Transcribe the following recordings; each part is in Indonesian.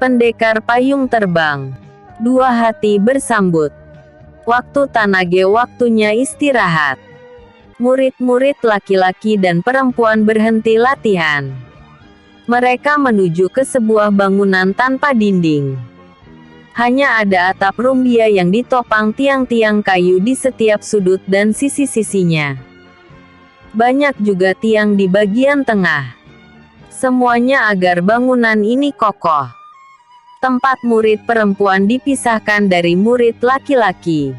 Pendekar payung terbang. Dua hati bersambut. Waktu Tanage waktunya istirahat. Murid-murid laki-laki dan perempuan berhenti latihan. Mereka menuju ke sebuah bangunan tanpa dinding. Hanya ada atap rumbia yang ditopang tiang-tiang kayu di setiap sudut dan sisi-sisinya. Banyak juga tiang di bagian tengah. Semuanya agar bangunan ini kokoh. Tempat murid perempuan dipisahkan dari murid laki-laki.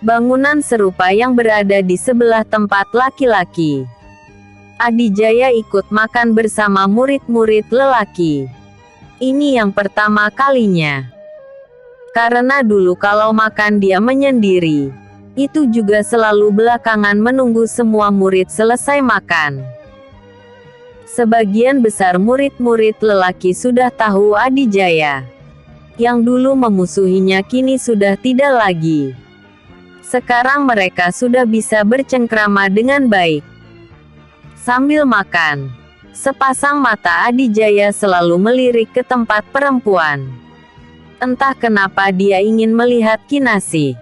Bangunan serupa yang berada di sebelah tempat laki-laki. Adijaya ikut makan bersama murid-murid lelaki. Ini yang pertama kalinya. Karena dulu kalau makan dia menyendiri. Itu juga selalu belakangan menunggu semua murid selesai makan. Sebagian besar murid-murid lelaki sudah tahu Adijaya. Yang dulu memusuhinya kini sudah tidak lagi. Sekarang mereka sudah bisa bercengkrama dengan baik. Sambil makan, sepasang mata Adijaya selalu melirik ke tempat perempuan. Entah kenapa dia ingin melihat Kinasi.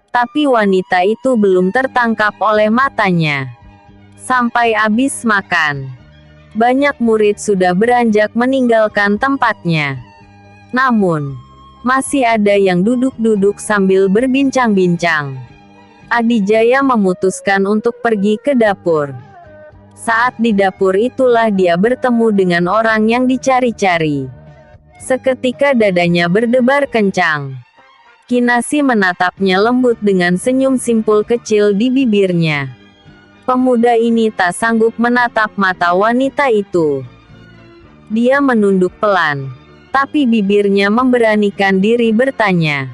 Tapi wanita itu belum tertangkap oleh matanya. Sampai habis makan. Banyak murid sudah beranjak meninggalkan tempatnya. Namun, masih ada yang duduk-duduk sambil berbincang-bincang. Adijaya memutuskan untuk pergi ke dapur. Saat di dapur itulah dia bertemu dengan orang yang dicari-cari. Seketika dadanya berdebar kencang. Kinasi menatapnya lembut dengan senyum simpul kecil di bibirnya. Pemuda ini tak sanggup menatap mata wanita itu. Dia menunduk pelan, tapi bibirnya memberanikan diri bertanya.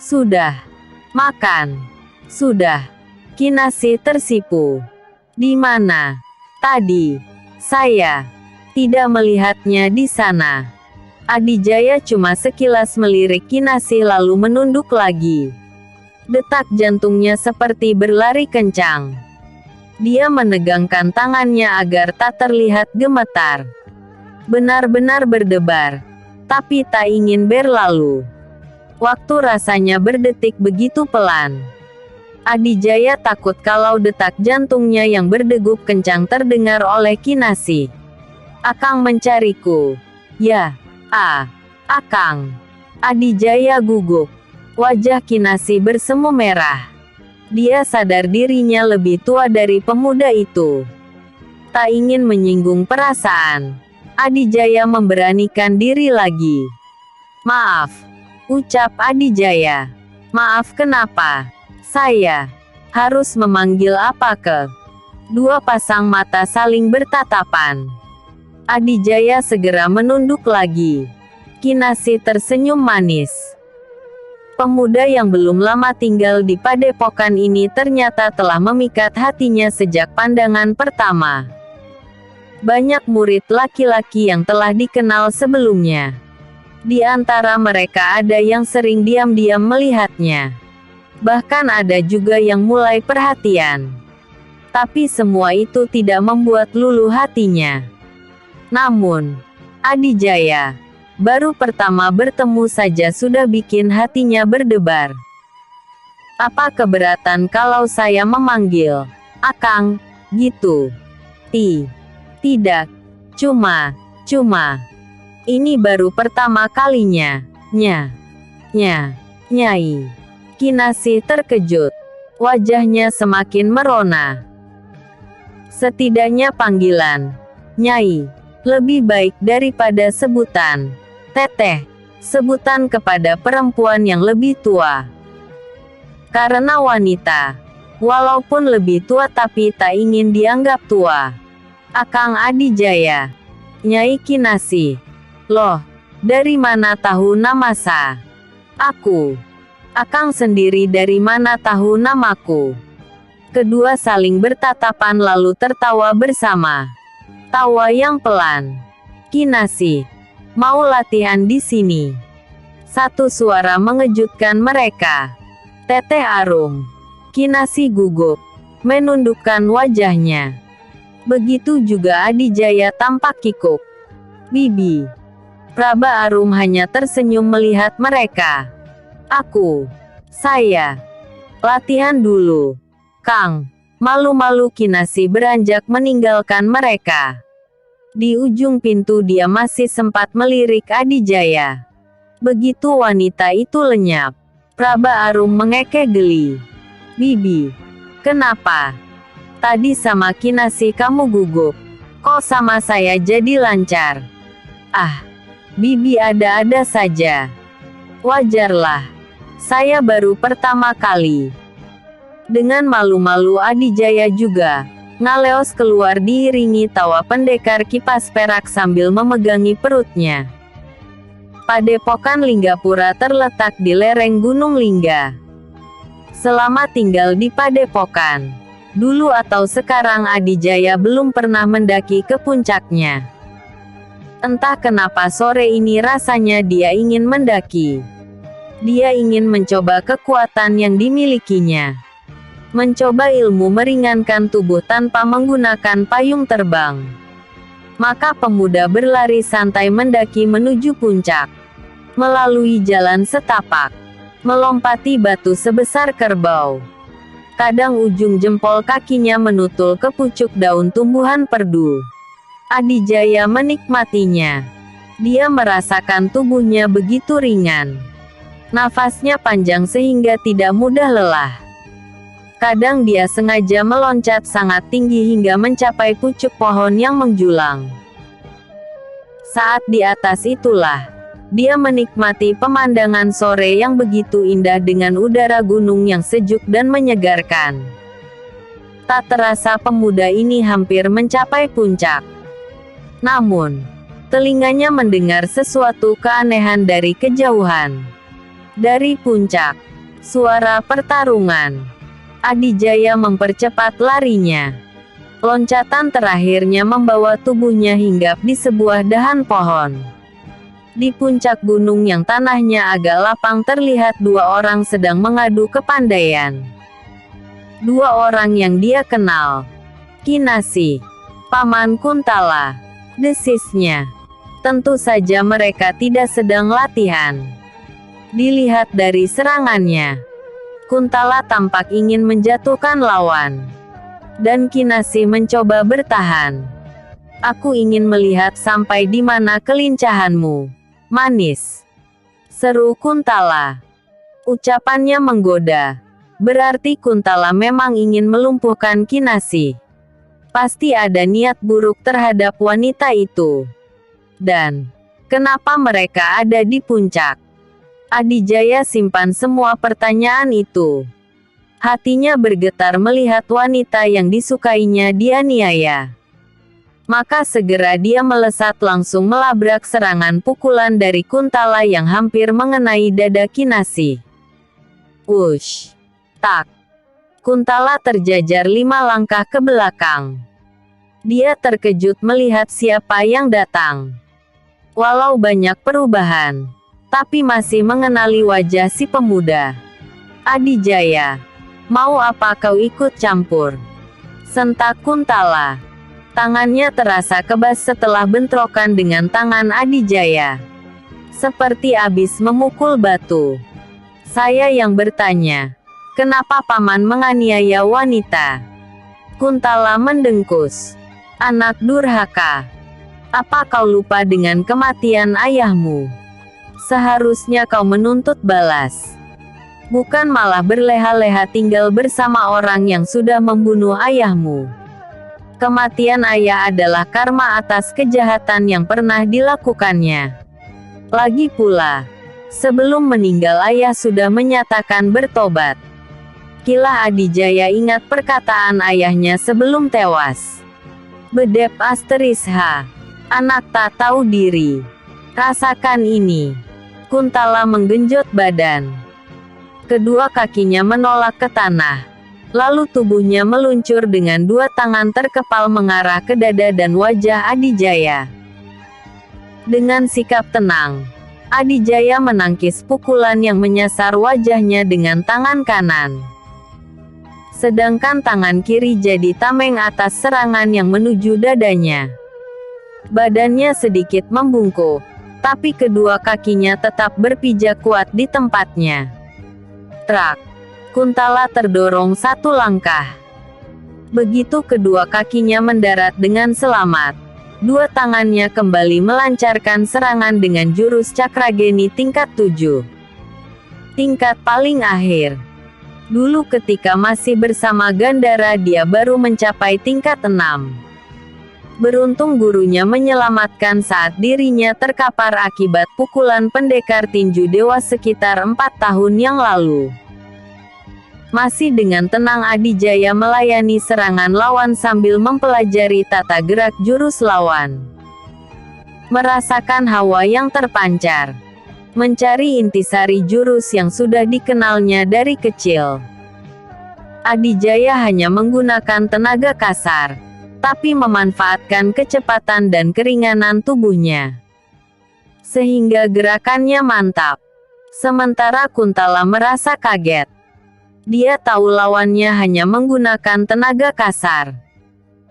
Sudah makan? Sudah. Kinasi tersipu. Di mana? Tadi. Saya tidak melihatnya di sana. Adijaya cuma sekilas melirik Kinasi lalu menunduk lagi. Detak jantungnya seperti berlari kencang. Dia menegangkan tangannya agar tak terlihat gemetar. Benar-benar berdebar. Tapi tak ingin berlalu. Waktu rasanya berdetik begitu pelan. Adijaya takut kalau detak jantungnya yang berdegup kencang terdengar oleh Kinasi. Akang mencariku. Ya, Akang. Adijaya gugup. Wajah Kinasi bersemu merah. Dia sadar dirinya lebih tua dari pemuda itu. Tak ingin menyinggung perasaan. Adijaya memberanikan diri lagi. Maaf. Ucap Adijaya. Maaf kenapa? Saya harus memanggil apa ke? Dua pasang mata saling bertatapan. Adijaya segera menunduk lagi. Kinasi tersenyum manis. Pemuda yang belum lama tinggal di padepokan ini ternyata telah memikat hatinya sejak pandangan pertama. Banyak murid laki-laki yang telah dikenal sebelumnya. Di antara mereka ada yang sering diam-diam melihatnya. Bahkan ada juga yang mulai perhatian. Tapi semua itu tidak membuat luluh hatinya. Namun, Adijaya baru pertama bertemu saja sudah bikin hatinya berdebar. Apa keberatan kalau saya memanggil Akang, gitu? Tidak. Cuma. Ini baru pertama kalinya. Nyai. Kinasi terkejut. Wajahnya semakin merona. Setidaknya panggilan Nyai lebih baik daripada sebutan Teteh, sebutan kepada perempuan yang lebih tua. Karena wanita, walaupun lebih tua tapi tak ingin dianggap tua. Akang Adijaya. Nyai Kinasi. Loh, dari mana tahu nama saya? Aku. Akang sendiri dari mana tahu namaku? Kedua saling bertatapan lalu tertawa bersama. Tawa yang pelan. Kinasi. Mau latihan di sini? Satu suara mengejutkan mereka. Teteh Arum. Kinasi gugup. Menundukkan wajahnya. Begitu juga Adijaya tampak kikuk. Bibi. Praba Arum hanya tersenyum melihat mereka. Saya. Latihan dulu. Kang. Malu-malu Kinasih beranjak meninggalkan mereka. Di ujung pintu dia masih sempat melirik Adijaya. Begitu wanita itu lenyap, Praba Arum mengekeh geli. Bibi. Kenapa? Tadi sama Kinasih kamu gugup. Kok sama saya jadi lancar? Ah. Bibi ada-ada saja. Wajarlah. Saya baru pertama kali. Dengan malu-malu Adijaya juga ngaleos keluar diiringi tawa pendekar kipas perak sambil memegangi perutnya. Padepokan Linggapura terletak di lereng Gunung Lingga. Selama tinggal di Padepokan, dulu atau sekarang Adijaya belum pernah mendaki ke puncaknya. Entah kenapa sore ini rasanya dia ingin mendaki. Dia ingin mencoba kekuatan yang dimilikinya. Mencoba ilmu meringankan tubuh tanpa menggunakan payung terbang. Maka pemuda berlari santai mendaki menuju puncak. Melalui jalan setapak. Melompati batu sebesar kerbau. Kadang ujung jempol kakinya menutul ke pucuk daun tumbuhan perdu. Adijaya menikmatinya. Dia merasakan tubuhnya begitu ringan. Nafasnya panjang sehingga tidak mudah lelah. Kadang dia sengaja meloncat sangat tinggi hingga mencapai pucuk pohon yang menjulang. Saat di atas itulah, dia menikmati pemandangan sore yang begitu indah dengan udara gunung yang sejuk dan menyegarkan. Tak terasa pemuda ini hampir mencapai puncak. Namun, telinganya mendengar sesuatu keanehan dari kejauhan. Dari puncak, suara pertarungan. Adijaya mempercepat larinya. Loncatan terakhirnya membawa tubuhnya hinggap di sebuah dahan pohon. Di puncak gunung yang tanahnya agak lapang terlihat dua orang sedang mengadu kepandaian. Dua orang yang dia kenal. Kinasih, Paman Kuntala, desisnya. Tentu saja mereka tidak sedang latihan. Dilihat dari serangannya, Kuntala tampak ingin menjatuhkan lawan. Dan Kinasih mencoba bertahan. Aku ingin melihat sampai di mana kelincahanmu, manis. Seru Kuntala. Ucapannya menggoda. Berarti Kuntala memang ingin melumpuhkan Kinasih. Pasti ada niat buruk terhadap wanita itu. Dan, kenapa mereka ada di puncak? Adijaya simpan semua pertanyaan itu. Hatinya bergetar melihat wanita yang disukainya dianiaya. Maka segera dia melesat langsung melabrak serangan pukulan dari Kuntala yang hampir mengenai dada Kinasih. Wush! Tak! Kuntala terjajar 5 langkah ke belakang. Dia terkejut melihat siapa yang datang. Walau banyak perubahan, tapi masih mengenali wajah si pemuda. Adijaya, mau apa kau ikut campur? Sentak Kuntala. Tangannya terasa kebas setelah bentrokan dengan tangan Adijaya. Seperti habis memukul batu. Saya yang bertanya, kenapa paman menganiaya wanita? Kuntala mendengkus. Anak durhaka. Apa kau lupa dengan kematian ayahmu? Seharusnya kau menuntut balas. Bukan malah berleha-leha tinggal bersama orang yang sudah membunuh ayahmu. Kematian ayah adalah karma atas kejahatan yang pernah dilakukannya. Lagi pula, sebelum meninggal ayah sudah menyatakan bertobat. Kilah Adijaya ingat perkataan ayahnya sebelum tewas. Bedep *H. Anak tak tahu diri. Rasakan ini. Kuntala menggenjot badan. Kedua kakinya menolak ke tanah. Lalu tubuhnya meluncur dengan 2 tangan terkepal mengarah ke dada dan wajah Adijaya. Dengan sikap tenang, Adijaya menangkis pukulan yang menyasar wajahnya dengan tangan kanan. Sedangkan tangan kiri jadi tameng atas serangan yang menuju dadanya. Badannya sedikit membungkuk. tapi kedua kakinya tetap berpijak kuat di tempatnya. Trak! Kuntala terdorong satu langkah. Begitu kedua kakinya mendarat dengan selamat, dua tangannya kembali melancarkan serangan dengan jurus Cakrageni tingkat 7. Tingkat paling akhir. Dulu ketika masih bersama Gandhara dia baru mencapai tingkat 6. Beruntung gurunya menyelamatkan saat dirinya terkapar akibat pukulan pendekar tinju dewa sekitar 4 tahun yang lalu. Masih dengan tenang Adijaya melayani serangan lawan sambil mempelajari tata gerak jurus lawan. Merasakan hawa yang terpancar. Mencari intisari jurus yang sudah dikenalnya dari kecil. Adijaya hanya menggunakan tenaga kasar, tapi memanfaatkan kecepatan dan keringanan tubuhnya. Sehingga gerakannya mantap. Sementara Kuntala merasa kaget. Dia tahu lawannya hanya menggunakan tenaga kasar.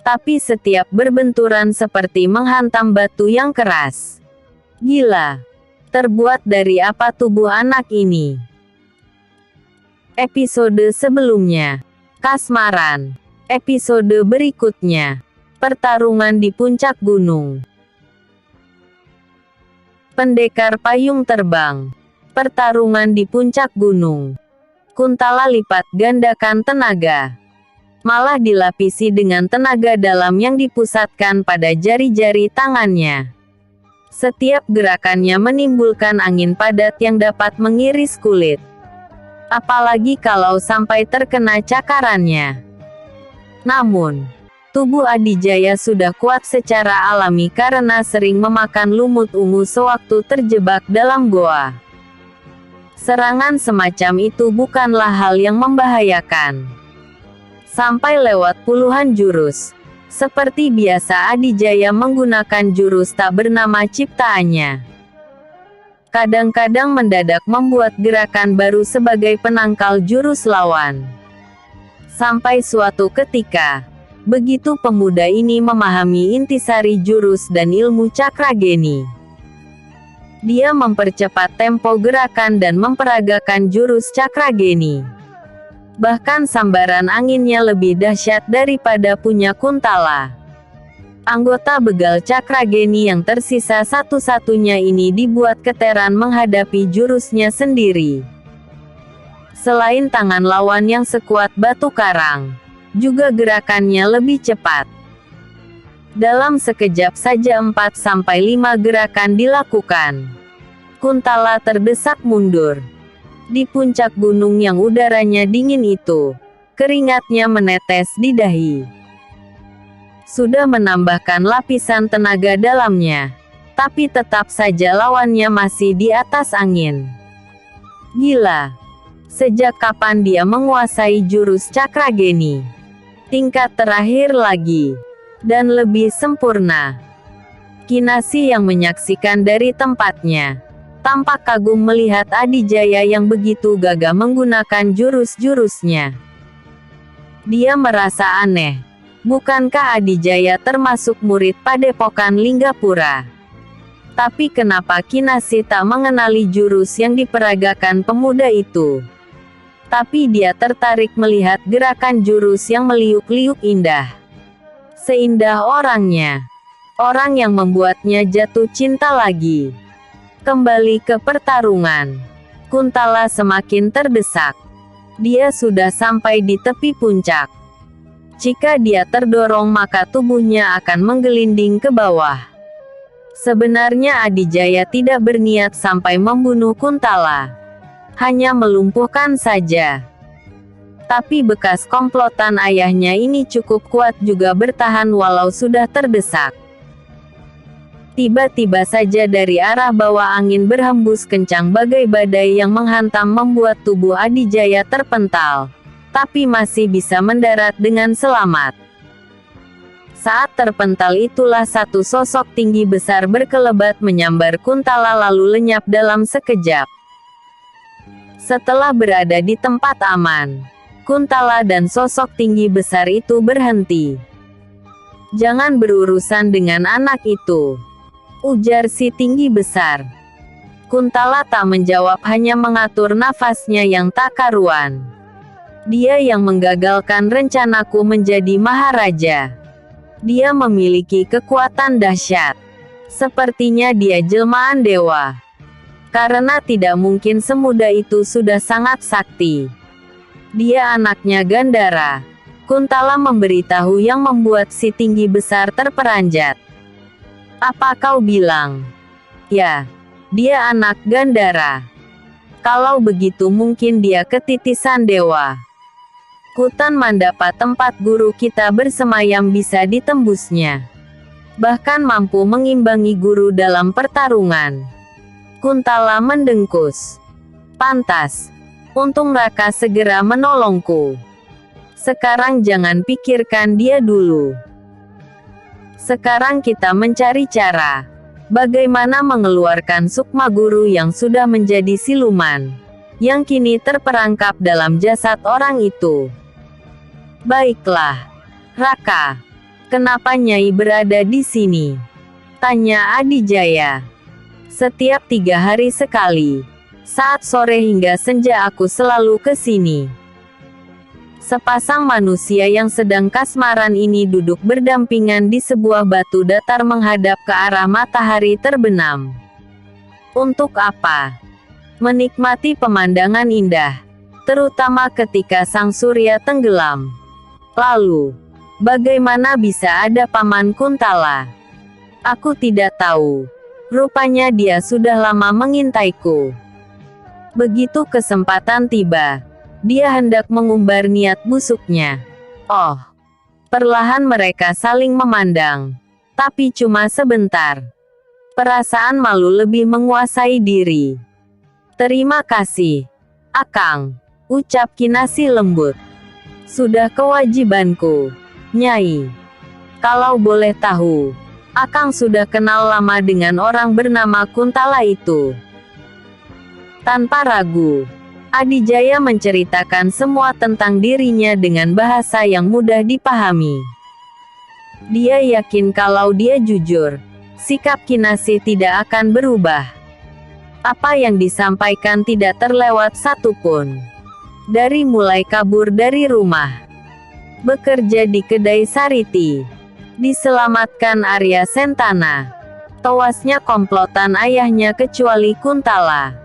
Tapi setiap berbenturan seperti menghantam batu yang keras. Gila! Terbuat dari apa tubuh anak ini? Episode sebelumnya. Kasmaran. Episode berikutnya. Pertarungan di puncak gunung. Pendekar payung terbang. Pertarungan di puncak gunung. Kuntala lipat gandakan tenaga. Malah dilapisi dengan tenaga dalam yang dipusatkan pada jari-jari tangannya. Setiap gerakannya menimbulkan angin padat yang dapat mengiris kulit. Apalagi kalau sampai terkena cakarannya. Namun, tubuh Adijaya sudah kuat secara alami karena sering memakan lumut ungu sewaktu terjebak dalam goa. Serangan semacam itu bukanlah hal yang membahayakan. Sampai lewat puluhan jurus. Seperti biasa Adijaya menggunakan jurus tak bernama ciptaannya. Kadang-kadang mendadak membuat gerakan baru sebagai penangkal jurus lawan. Sampai suatu ketika, begitu pemuda ini memahami intisari jurus dan ilmu Cakrageni. Dia mempercepat tempo gerakan dan memperagakan jurus Cakrageni. Bahkan sambaran anginnya lebih dahsyat daripada punya Kuntala. Anggota begal Cakrageni yang tersisa satu-satunya ini dibuat keteran menghadapi jurusnya sendiri. Selain tangan lawan yang sekuat batu karang, juga gerakannya lebih cepat. Dalam sekejap saja 4-5 gerakan dilakukan. Kuntala terdesak mundur. Di puncak gunung yang udaranya dingin itu, keringatnya menetes di dahi. Sudah menambahkan lapisan tenaga dalamnya, tapi tetap saja lawannya masih di atas angin. Gila! Sejak kapan dia menguasai jurus Cakrageni? Tingkat terakhir lagi. Dan lebih sempurna. Kinasih yang menyaksikan dari tempatnya, tampak kagum melihat Adijaya yang begitu gagah menggunakan jurus-jurusnya. Dia merasa aneh. Bukankah Adijaya termasuk murid Padepokan Linggapura? Tapi kenapa Kinasih tak mengenali jurus yang diperagakan pemuda itu? Tapi dia tertarik melihat gerakan jurus yang meliuk-liuk indah. Seindah orangnya. Orang yang membuatnya jatuh cinta lagi. Kembali ke pertarungan. Kuntala semakin terdesak. Dia sudah sampai di tepi puncak. Jika dia terdorong maka tubuhnya akan menggelinding ke bawah. Sebenarnya Adijaya tidak berniat sampai membunuh Kuntala. Hanya melumpuhkan saja. Tapi bekas komplotan ayahnya ini cukup kuat juga bertahan walau sudah terdesak. Tiba-tiba saja dari arah bawah angin berhembus kencang bagai badai yang menghantam membuat tubuh Adijaya terpental. Tapi masih bisa mendarat dengan selamat. Saat terpental itulah satu sosok tinggi besar berkelebat menyambar Kuntala lalu lenyap dalam sekejap. Setelah berada di tempat aman, Kuntala dan sosok tinggi besar itu berhenti. Jangan berurusan dengan anak itu. ujar si tinggi besar. Kuntala tak menjawab, hanya mengatur nafasnya yang tak karuan. Dia yang menggagalkan rencanaku menjadi maharaja. Dia memiliki kekuatan dahsyat. Sepertinya dia jelmaan dewa. Karena tidak mungkin semudah itu, sudah sangat sakti. Dia anaknya Gandhara. Kuntala memberitahu, yang membuat si tinggi besar terperanjat. Apa kau bilang? Ya, dia anak Gandhara. Kalau begitu mungkin dia ketitisan dewa. Hutan Mandapa tempat guru kita bersemayam bisa ditembusnya. Bahkan mampu mengimbangi guru dalam pertarungan. Kuntala mendengkus. Pantas. Untung Raka segera menolongku. Sekarang jangan pikirkan dia dulu. Sekarang kita mencari cara bagaimana mengeluarkan sukma guru yang sudah menjadi siluman, yang kini terperangkap dalam jasad orang itu. Baiklah, Raka. Kenapa Nyai berada di sini? Tanya Adijaya. Setiap 3 hari sekali, saat sore hingga senja aku selalu ke sini. Sepasang manusia yang sedang kasmaran ini duduk berdampingan di sebuah batu datar menghadap ke arah matahari terbenam. Untuk apa? Menikmati pemandangan indah, terutama ketika sang surya tenggelam. Lalu, bagaimana bisa ada Paman Kuntala? Aku tidak tahu. Rupanya dia sudah lama mengintaiku. Begitu kesempatan tiba, dia hendak mengumbar niat busuknya. Oh, perlahan mereka saling memandang. Tapi cuma sebentar. Perasaan malu lebih menguasai diri. Terima kasih, Akang, ucap Kinasih lembut. Sudah kewajibanku, Nyai. Kalau boleh tahu, Akang sudah kenal lama dengan orang bernama Kuntala itu. Tanpa ragu, Adijaya menceritakan semua tentang dirinya dengan bahasa yang mudah dipahami. Dia yakin kalau dia jujur, sikap Kinasih tidak akan berubah. Apa yang disampaikan tidak terlewat satupun. Dari mulai kabur dari rumah, bekerja di kedai Sariti, diselamatkan Arya Sentana, tewasnya komplotan ayahnya kecuali Kuntala,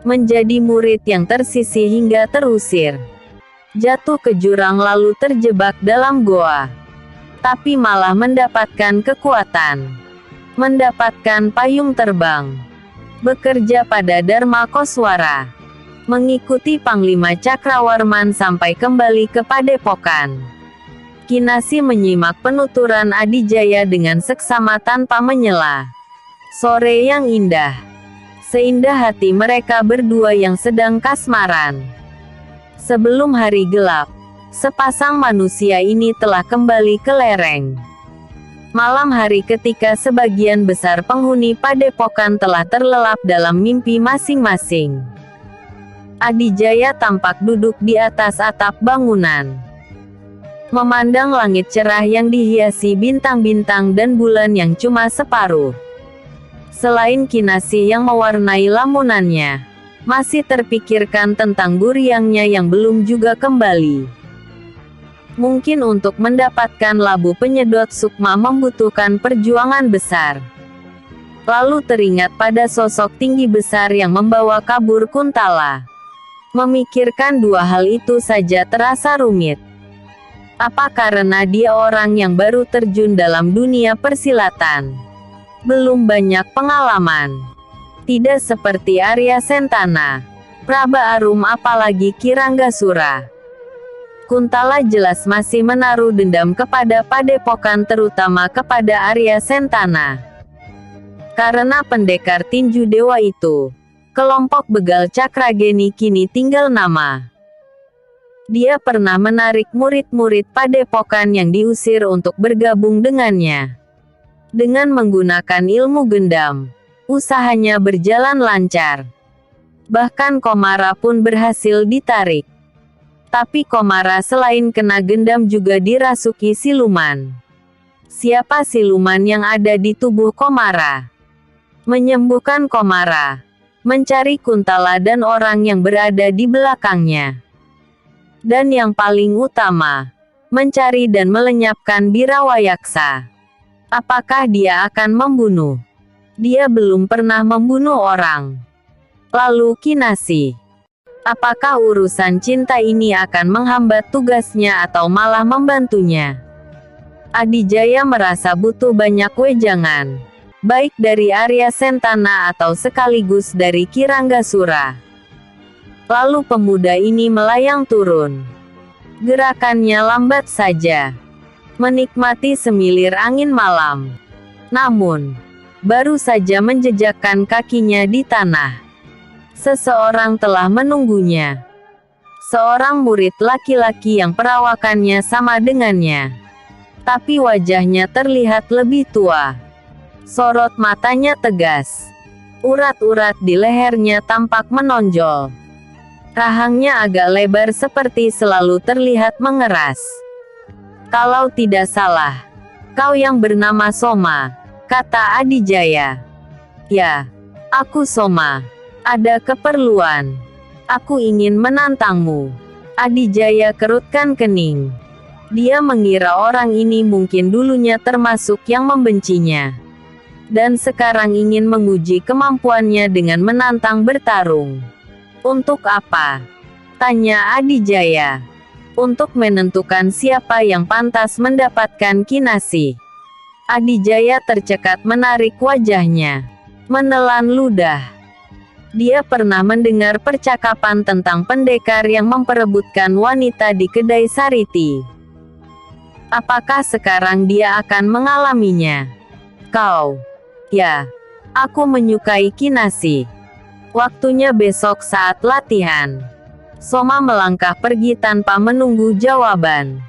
menjadi murid yang tersisih hingga terusir, jatuh ke jurang lalu terjebak dalam goa, tapi malah mendapatkan kekuatan, mendapatkan payung terbang, bekerja pada Dharma Koswara, mengikuti Panglima Cakrawarman sampai kembali ke Padepokan. Kinasih menyimak penuturan Adijaya dengan seksama tanpa menyela. Sore yang indah. Seindah hati mereka berdua yang sedang kasmaran. Sebelum hari gelap, sepasang manusia ini telah kembali ke lereng. Malam hari ketika sebagian besar penghuni Padepokan telah terlelap dalam mimpi masing-masing. Adijaya tampak duduk di atas atap bangunan, memandang langit cerah yang dihiasi bintang-bintang dan bulan yang cuma separuh. Selain Kinasih yang mewarnai lamunannya, masih terpikirkan tentang Guryangnya yang belum juga kembali. Mungkin untuk mendapatkan labu penyedot sukma membutuhkan perjuangan besar. Lalu teringat pada sosok tinggi besar yang membawa kabur Kuntala. Memikirkan dua hal itu saja terasa rumit. Apa karena dia orang yang baru terjun dalam dunia persilatan? Belum banyak pengalaman. Tidak seperti Arya Sentana, Praba Arum apalagi Kiranggasura. Kuntala jelas masih menaruh dendam kepada Padepokan, terutama kepada Arya Sentana. Karena pendekar tinju dewa itu, kelompok begal Cakrageni kini tinggal nama. Dia pernah menarik murid-murid Padepokan yang diusir untuk bergabung dengannya. Dengan menggunakan ilmu gendam, usahanya berjalan lancar. Bahkan Komara pun berhasil ditarik. Tapi Komara selain kena gendam juga dirasuki siluman. Siapa siluman yang ada di tubuh Komara? menyembuhkan Komara, mencari Kuntala dan orang yang berada di belakangnya. Dan yang paling utama, mencari dan melenyapkan Birawayaksa. Apakah dia akan membunuh? Dia belum pernah membunuh orang. Lalu Kinasi. Apakah urusan cinta ini akan menghambat tugasnya atau malah membantunya? Adijaya merasa butuh banyak wejangan, baik dari Arya Sentana atau sekaligus dari Kiranggasura. Lalu pemuda ini melayang turun. Gerakannya lambat saja, menikmati semilir angin malam. Namun, baru saja menjejakkan kakinya di tanah, seseorang telah menunggunya. Seorang murid laki-laki yang perawakannya sama dengannya, tapi wajahnya terlihat lebih tua. Sorot matanya tegas. Urat-urat di lehernya tampak menonjol. Rahangnya agak lebar seperti selalu terlihat mengeras. Kalau tidak salah, kau yang bernama Soma, kata Adijaya. Ya, aku Soma. Ada keperluan. Aku ingin menantangmu. Adijaya kerutkan kening. Dia mengira orang ini mungkin dulunya termasuk yang membencinya, dan sekarang ingin menguji kemampuannya dengan menantang bertarung. Untuk apa? Tanya Adijaya. Untuk menentukan siapa yang pantas mendapatkan Kinasi. Adijaya tercekat menarik wajahnya, menelan ludah. Dia pernah mendengar percakapan tentang pendekar yang memperebutkan wanita di kedai Sariti. Apakah sekarang dia akan mengalaminya? Kau. Ya. Aku menyukai Kinasi. Waktunya besok saat latihan. Soma melangkah pergi tanpa menunggu jawaban.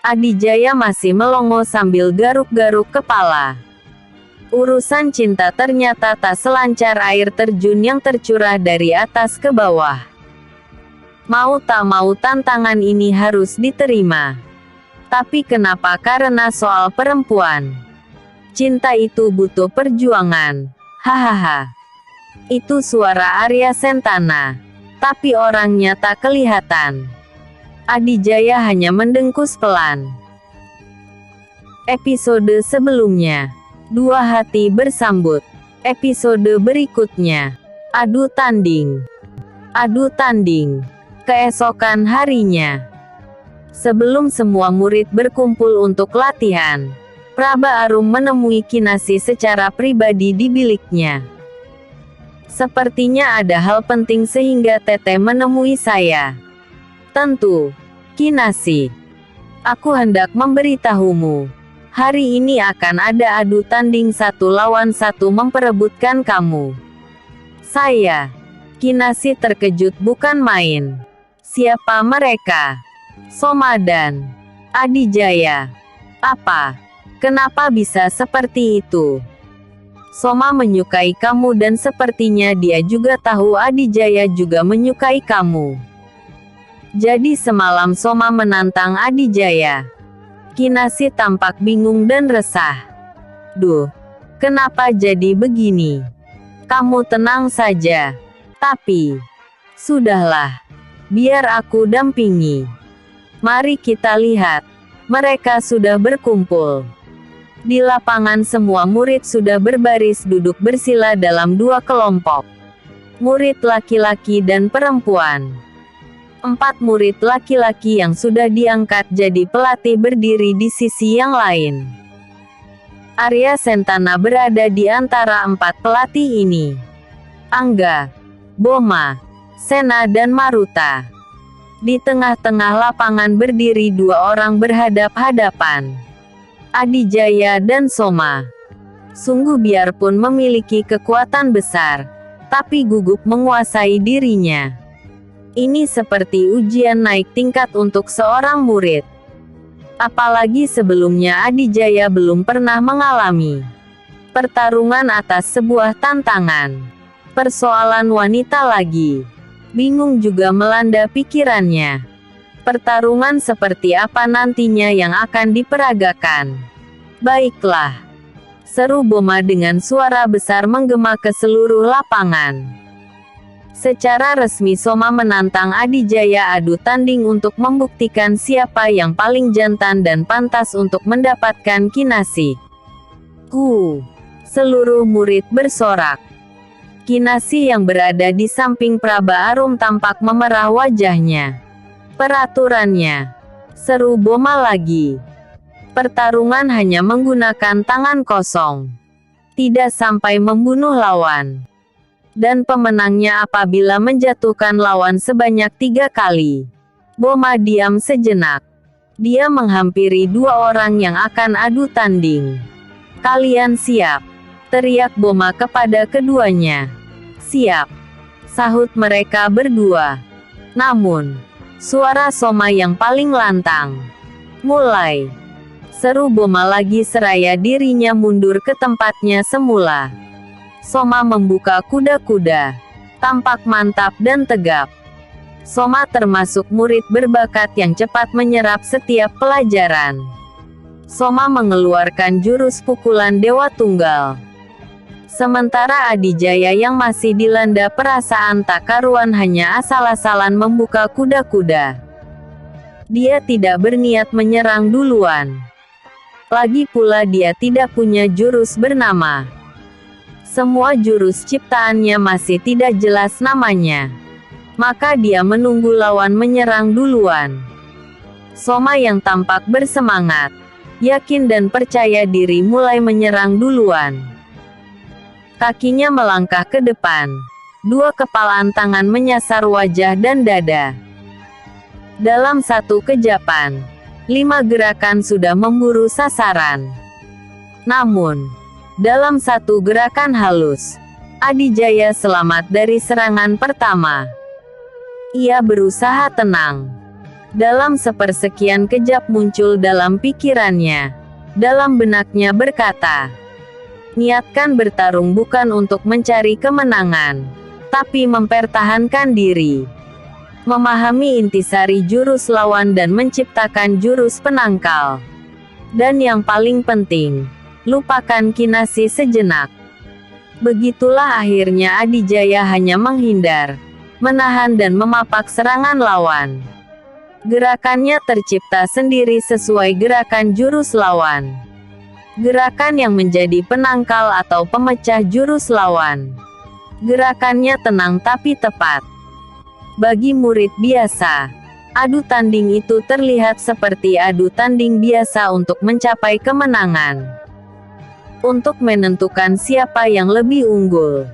Adijaya masih melongo sambil garuk-garuk kepala. Urusan cinta ternyata tak selancar air terjun yang tercurah dari atas ke bawah. Mau tak mau tantangan ini harus diterima. Tapi kenapa karena soal perempuan? Cinta itu butuh perjuangan. Hahaha. Itu suara Arya Sentana. Tapi orangnya tak kelihatan. Adijaya hanya mendengkus pelan. Episode sebelumnya. Dua hati bersambut. Episode berikutnya. Adu tanding. Adu tanding. Keesokan harinya. Sebelum semua murid berkumpul untuk latihan, Praba Arum menemui Kinasi secara pribadi di biliknya. Sepertinya ada hal penting sehingga Teteh menemui saya. Tentu, Kinasi. Aku hendak memberitahumu. Hari ini akan ada adu tanding 1 lawan 1 memperebutkan kamu. Saya. Kinasi terkejut bukan main. Siapa mereka? Soma dan Adijaya. Apa? Kenapa bisa seperti itu? Soma menyukai kamu dan sepertinya dia juga tahu Adijaya juga menyukai kamu. Jadi semalam Soma menantang Adijaya. Kinasi tampak bingung dan resah. Duh, kenapa jadi begini? Kamu tenang saja. Tapi, sudahlah. Biar aku dampingi. Mari kita lihat. Mereka sudah berkumpul. Di lapangan semua murid sudah berbaris duduk bersila dalam 2 kelompok. Murid laki-laki dan perempuan. 4 murid laki-laki yang sudah diangkat jadi pelatih berdiri di sisi yang lain. Arya Sentana berada di antara 4 pelatih ini. Angga, Boma, Sena dan Maruta. Di tengah-tengah lapangan berdiri 2 orang berhadap-hadapan. Adijaya dan Soma. Sungguh biarpun memiliki kekuatan besar, tapi gugup menguasai dirinya. Ini seperti ujian naik tingkat untuk seorang murid. Apalagi sebelumnya Adijaya belum pernah mengalami pertarungan atas sebuah tantangan. Persoalan wanita lagi. Bingung juga melanda pikirannya. Pertarungan seperti apa nantinya yang akan diperagakan? Baiklah. seru Boma dengan suara besar menggema ke seluruh lapangan. Secara resmi Soma menantang Adijaya adu tanding untuk membuktikan siapa yang paling jantan dan pantas untuk mendapatkan Kinasih. Seluruh murid bersorak. Kinasih yang berada di samping Praba Arum tampak memerah wajahnya. Peraturannya, seru Boma lagi. Pertarungan hanya menggunakan tangan kosong. Tidak sampai membunuh lawan. Dan pemenangnya apabila menjatuhkan lawan sebanyak 3 kali. Boma diam sejenak. Dia menghampiri 2 orang yang akan adu tanding. "Kalian siap?" teriak Boma kepada keduanya. "Siap," sahut mereka berdua. Namun, suara Soma yang paling lantang. "Mulai!" seru Boma lagi seraya dirinya mundur ke tempatnya semula. Soma membuka kuda-kuda. Tampak mantap dan tegap. Soma termasuk murid berbakat yang cepat menyerap setiap pelajaran. Soma mengeluarkan jurus pukulan Dewa Tunggal. Sementara Adijaya yang masih dilanda perasaan tak karuan hanya asal-asalan membuka kuda-kuda. Dia tidak berniat menyerang duluan. Lagi pula dia tidak punya jurus bernama. Semua jurus ciptaannya masih tidak jelas namanya. Maka dia menunggu lawan menyerang duluan. Soma yang tampak bersemangat, yakin dan percaya diri mulai menyerang duluan. Kakinya melangkah ke depan. 2 kepalan tangan menyasar wajah dan dada. Dalam satu kejapan, 5 gerakan sudah memburu sasaran. Namun, dalam satu gerakan halus, Adijaya selamat dari serangan pertama. Ia berusaha tenang. Dalam sepersekian kejap muncul dalam pikirannya. Dalam benaknya berkata, "Niatkan bertarung bukan untuk mencari kemenangan, tapi mempertahankan diri. Memahami intisari jurus lawan dan menciptakan jurus penangkal. Dan yang paling penting, lupakan Kinasih sejenak." Begitulah akhirnya Adijaya hanya menghindar, menahan dan memapak serangan lawan. Gerakannya tercipta sendiri sesuai gerakan jurus lawan. Gerakan yang menjadi penangkal atau pemecah jurus lawan. Gerakannya tenang tapi tepat. Bagi murid biasa, adu tanding itu terlihat seperti adu tanding biasa untuk mencapai kemenangan. Untuk menentukan siapa yang lebih unggul.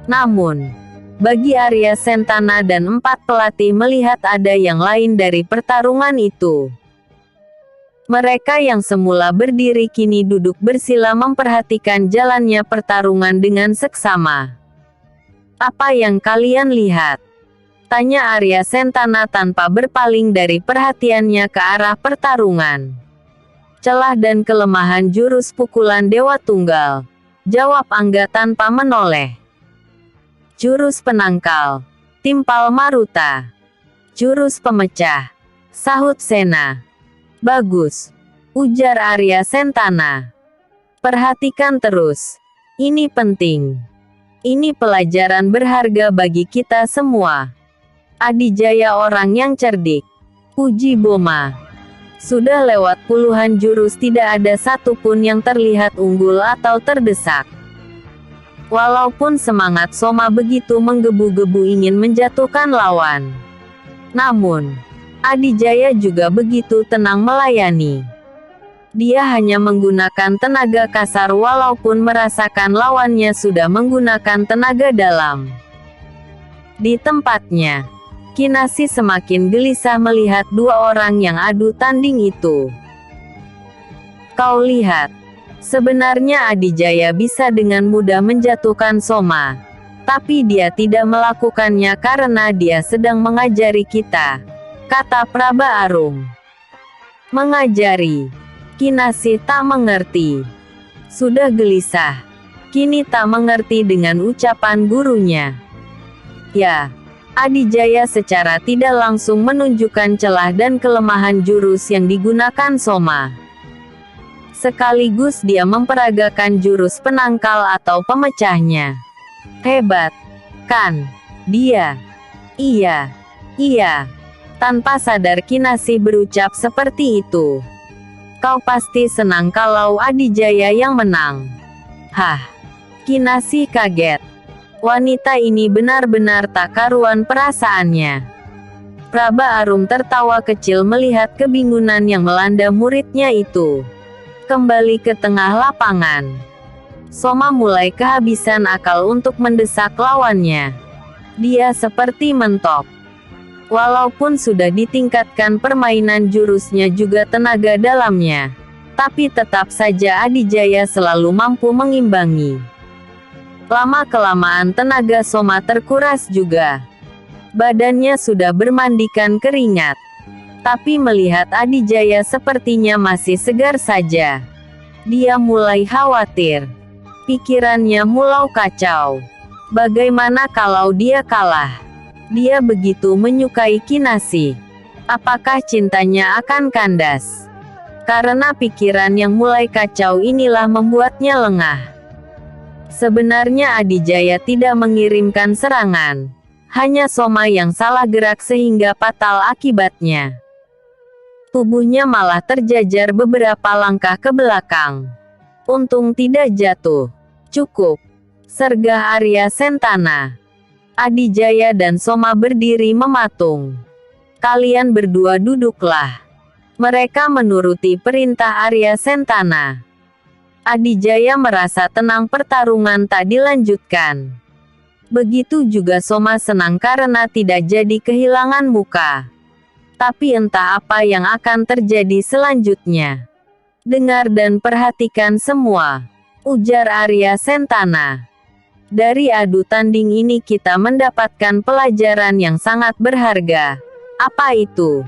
Namun, bagi Arya Sentana dan 4 pelatih melihat ada yang lain dari pertarungan itu. Mereka yang semula berdiri kini duduk bersila memperhatikan jalannya pertarungan dengan seksama. "Apa yang kalian lihat?" tanya Arya Sentana tanpa berpaling dari perhatiannya ke arah pertarungan. "Celah dan kelemahan jurus pukulan Dewa Tunggal," jawab Angga tanpa menoleh. "Jurus penangkal, timpal Maruta. Jurus pemecah," sahut Sena. "Bagus," ujar Arya Sentana. "Perhatikan terus. Ini penting. Ini pelajaran berharga bagi kita semua." "Adijaya orang yang cerdik," puji Boma. "Sudah lewat puluhan jurus tidak ada satupun yang terlihat unggul atau terdesak." Walaupun semangat Soma begitu menggebu-gebu ingin menjatuhkan lawan. Namun, Adijaya juga begitu tenang melayani. Dia hanya menggunakan tenaga kasar walaupun merasakan lawannya sudah menggunakan tenaga dalam. Di tempatnya, Kinasih semakin gelisah melihat 2 orang yang adu tanding itu. "Kau lihat, sebenarnya Adijaya bisa dengan mudah menjatuhkan Soma. Tapi dia tidak melakukannya karena dia sedang mengajari kita," kata Praba Arum. "Mengajari?" Kinasih tak mengerti. Sudah gelisah, kini tak mengerti dengan ucapan gurunya. "Ya." Adijaya secara tidak langsung menunjukkan celah dan kelemahan jurus yang digunakan Soma. Sekaligus dia memperagakan jurus penangkal atau pemecahnya. Hebat, kan? Dia. Iya. Tanpa sadar Kinasih berucap seperti itu. Kau pasti senang kalau Adijaya yang menang. Hah? Kinasih kaget. Wanita ini benar-benar tak karuan perasaannya. Praba Arum tertawa kecil melihat kebingungan yang melanda muridnya itu. Kembali ke tengah lapangan. Soma mulai kehabisan akal untuk mendesak lawannya. Dia seperti mentok. Walaupun sudah ditingkatkan permainan jurusnya juga tenaga dalamnya, tapi tetap saja Adijaya selalu mampu mengimbangi. Lama-kelamaan tenaga Soma terkuras juga. Badannya sudah bermandikan keringat. Tapi melihat Adijaya sepertinya masih segar saja, dia mulai khawatir. Pikirannya mulai kacau. Bagaimana kalau dia kalah? Dia begitu menyukai Kinasih. Apakah cintanya akan kandas? Karena pikiran yang mulai kacau inilah membuatnya lengah. Sebenarnya Adijaya tidak mengirimkan serangan. Hanya Soma yang salah gerak sehingga fatal akibatnya. Tubuhnya malah terjajar beberapa langkah ke belakang. Untung tidak jatuh. Cukup. Sergah Arya Sentana. Adijaya dan Soma berdiri mematung. Kalian berdua duduklah. Mereka menuruti perintah Arya Sentana. Adijaya merasa tenang, pertarungan tak dilanjutkan. Begitu juga Soma senang karena tidak jadi kehilangan muka. Tapi entah apa yang akan terjadi selanjutnya. Dengar dan perhatikan semua, ujar Arya Sentana. Dari adu tanding ini kita mendapatkan pelajaran yang sangat berharga. Apa itu?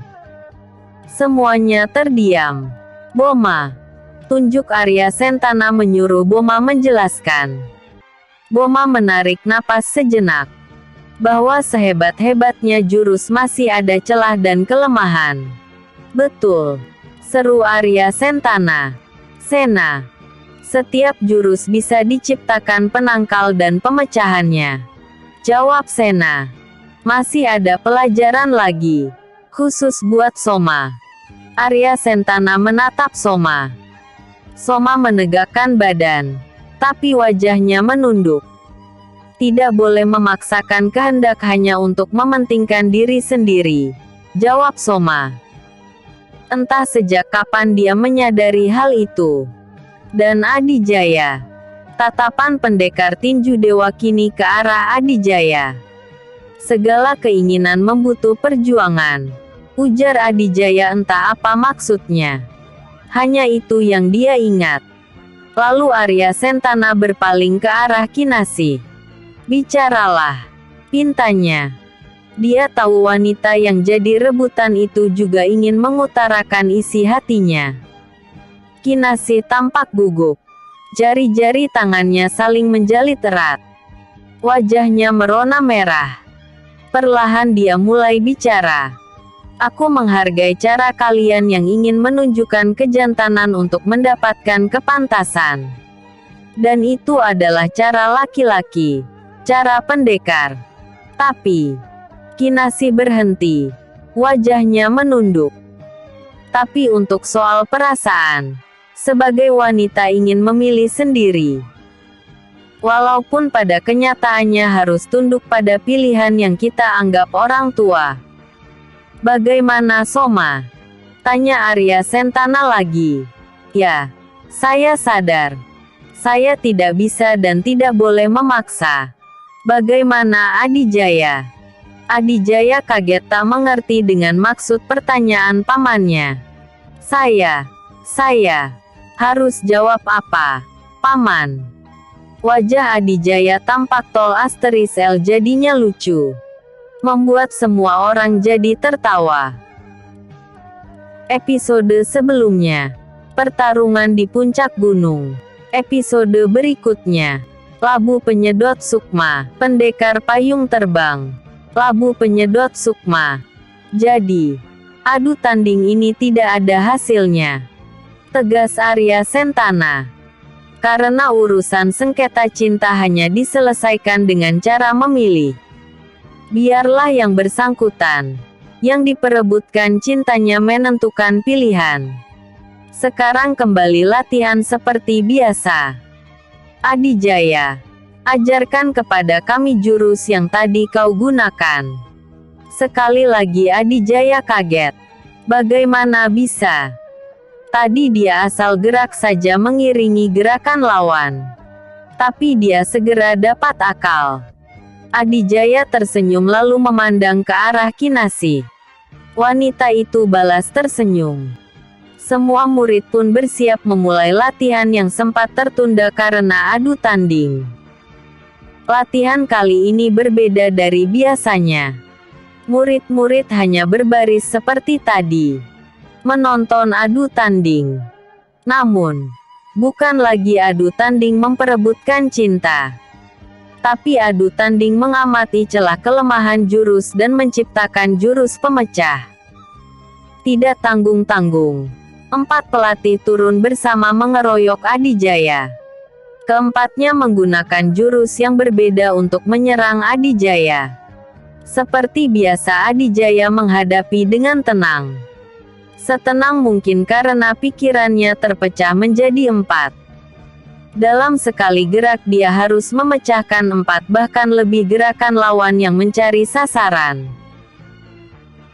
Semuanya terdiam. Boma. Tunjuk Arya Sentana menyuruh Boma menjelaskan. Boma menarik napas sejenak. Bahwa sehebat-hebatnya jurus masih ada celah dan kelemahan. Betul. Seru Arya Sentana. Sena. Setiap jurus bisa diciptakan penangkal dan pemecahannya. Jawab Sena. Masih ada pelajaran lagi. Khusus buat Soma. Arya Sentana menatap Soma. Soma menegakkan badan. Tapi wajahnya menunduk. Tidak boleh memaksakan kehendak hanya untuk mementingkan diri sendiri. Jawab Soma. Entah sejak kapan dia menyadari hal itu. Dan Adijaya. Tatapan pendekar tinju dewa kini ke arah Adijaya. Segala keinginan membutuh perjuangan. Ujar Adijaya, entah apa maksudnya. Hanya itu yang dia ingat. Lalu Arya Sentana berpaling ke arah Kinasih. Bicaralah, pintanya. Dia tahu wanita yang jadi rebutan itu juga ingin mengutarakan isi hatinya. Kinasih tampak gugup. Jari-jari tangannya saling menjalit erat. Wajahnya merona merah. Perlahan dia mulai bicara. Aku menghargai cara kalian yang ingin menunjukkan kejantanan untuk mendapatkan kepantasan. Dan itu adalah cara laki-laki. Cara pendekar. Tapi, Kinasih berhenti. Wajahnya menunduk. Tapi untuk soal perasaan, sebagai wanita ingin memilih sendiri. Walaupun pada kenyataannya harus tunduk pada pilihan yang kita anggap orang tua. Bagaimana Soma? Tanya Arya Sentana lagi. Ya, saya sadar. Saya tidak bisa dan tidak boleh memaksa. Bagaimana Adijaya? Adijaya kaget tak mengerti dengan maksud pertanyaan pamannya. Saya harus jawab apa, Paman? Wajah Adijaya tampak tol asteris L jadinya lucu. Membuat semua orang jadi tertawa. Episode sebelumnya. Pertarungan di puncak gunung. Episode berikutnya. Labu penyedot Sukma. Pendekar payung terbang. Labu penyedot Sukma. Jadi, adu tanding ini tidak ada hasilnya. tegas Arya Sentana. Karena urusan sengketa cinta hanya diselesaikan dengan cara memilih. Biarlah yang bersangkutan, yang diperebutkan cintanya menentukan pilihan. Sekarang kembali latihan seperti biasa. Adijaya, ajarkan kepada kami jurus yang tadi kau gunakan. Sekali lagi Adijaya kaget. Bagaimana bisa? Tadi dia asal gerak saja mengiringi gerakan lawan. Tapi dia segera dapat akal. Adijaya tersenyum lalu memandang ke arah Kinasih. Wanita itu balas tersenyum. Semua murid pun bersiap memulai latihan yang sempat tertunda karena adu tanding. Latihan kali ini berbeda dari biasanya. Murid-murid hanya berbaris seperti tadi, menonton adu tanding. Namun, bukan lagi adu tanding memperebutkan cinta, tapi adu tanding mengamati celah kelemahan jurus dan menciptakan jurus pemecah. Tidak tanggung-tanggung, 4 pelatih turun bersama mengeroyok Adijaya. Keempatnya menggunakan jurus yang berbeda untuk menyerang Adijaya. Seperti biasa Adijaya menghadapi dengan tenang. Setenang mungkin karena pikirannya terpecah menjadi 4. Dalam sekali gerak dia harus memecahkan 4 bahkan lebih gerakan lawan yang mencari sasaran.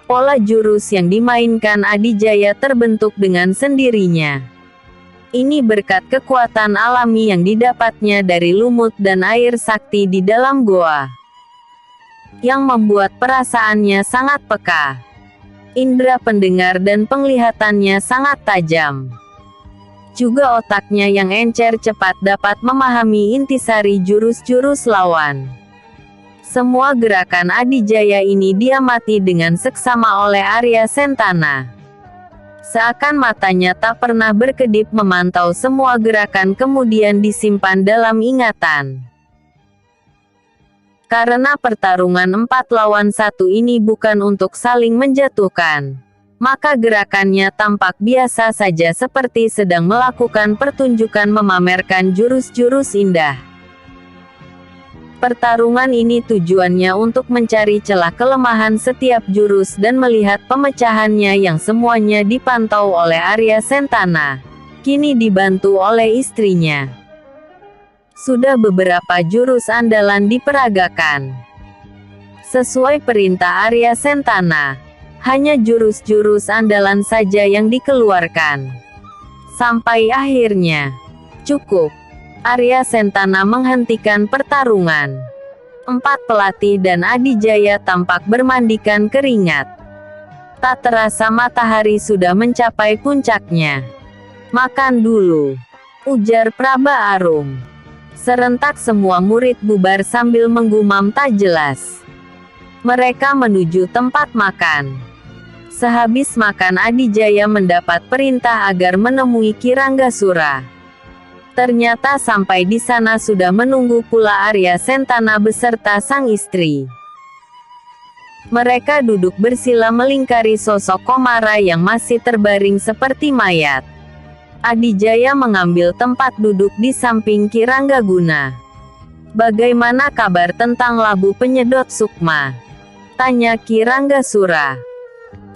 Pola jurus yang dimainkan Adijaya terbentuk dengan sendirinya. Ini berkat kekuatan alami yang didapatnya dari lumut dan air sakti di dalam goa, yang membuat perasaannya sangat peka. Indera pendengar dan penglihatannya sangat tajam. Juga otaknya yang encer cepat dapat memahami intisari jurus-jurus lawan. Semua gerakan Adijaya ini diamati dengan seksama oleh Arya Sentana. Seakan matanya tak pernah berkedip memantau semua gerakan kemudian disimpan dalam ingatan. Karena pertarungan 4 lawan 1 ini bukan untuk saling menjatuhkan, maka gerakannya tampak biasa saja seperti sedang melakukan pertunjukan memamerkan jurus-jurus indah. Pertarungan ini tujuannya untuk mencari celah kelemahan setiap jurus dan melihat pemecahannya yang semuanya dipantau oleh Arya Sentana, kini dibantu oleh istrinya. Sudah beberapa jurus andalan diperagakan. Sesuai perintah Arya Sentana, hanya jurus-jurus andalan saja yang dikeluarkan. Sampai akhirnya, cukup. Arya Sentana menghentikan pertarungan. 4 pelatih dan Adijaya tampak bermandikan keringat. Tak terasa matahari sudah mencapai puncaknya. Makan dulu, ujar Praba Arum. Serentak semua murid bubar sambil menggumam tak jelas. Mereka menuju tempat makan. Sehabis makan Adijaya mendapat perintah agar menemui Kiranggasura. Ternyata sampai di sana sudah menunggu pula Arya Sentana beserta sang istri. Mereka duduk bersila melingkari sosok Komara yang masih terbaring seperti mayat. Adijaya mengambil tempat duduk di samping Kiranggaguna. "Bagaimana kabar tentang labu penyedot Sukma?" tanya Kiranggasura.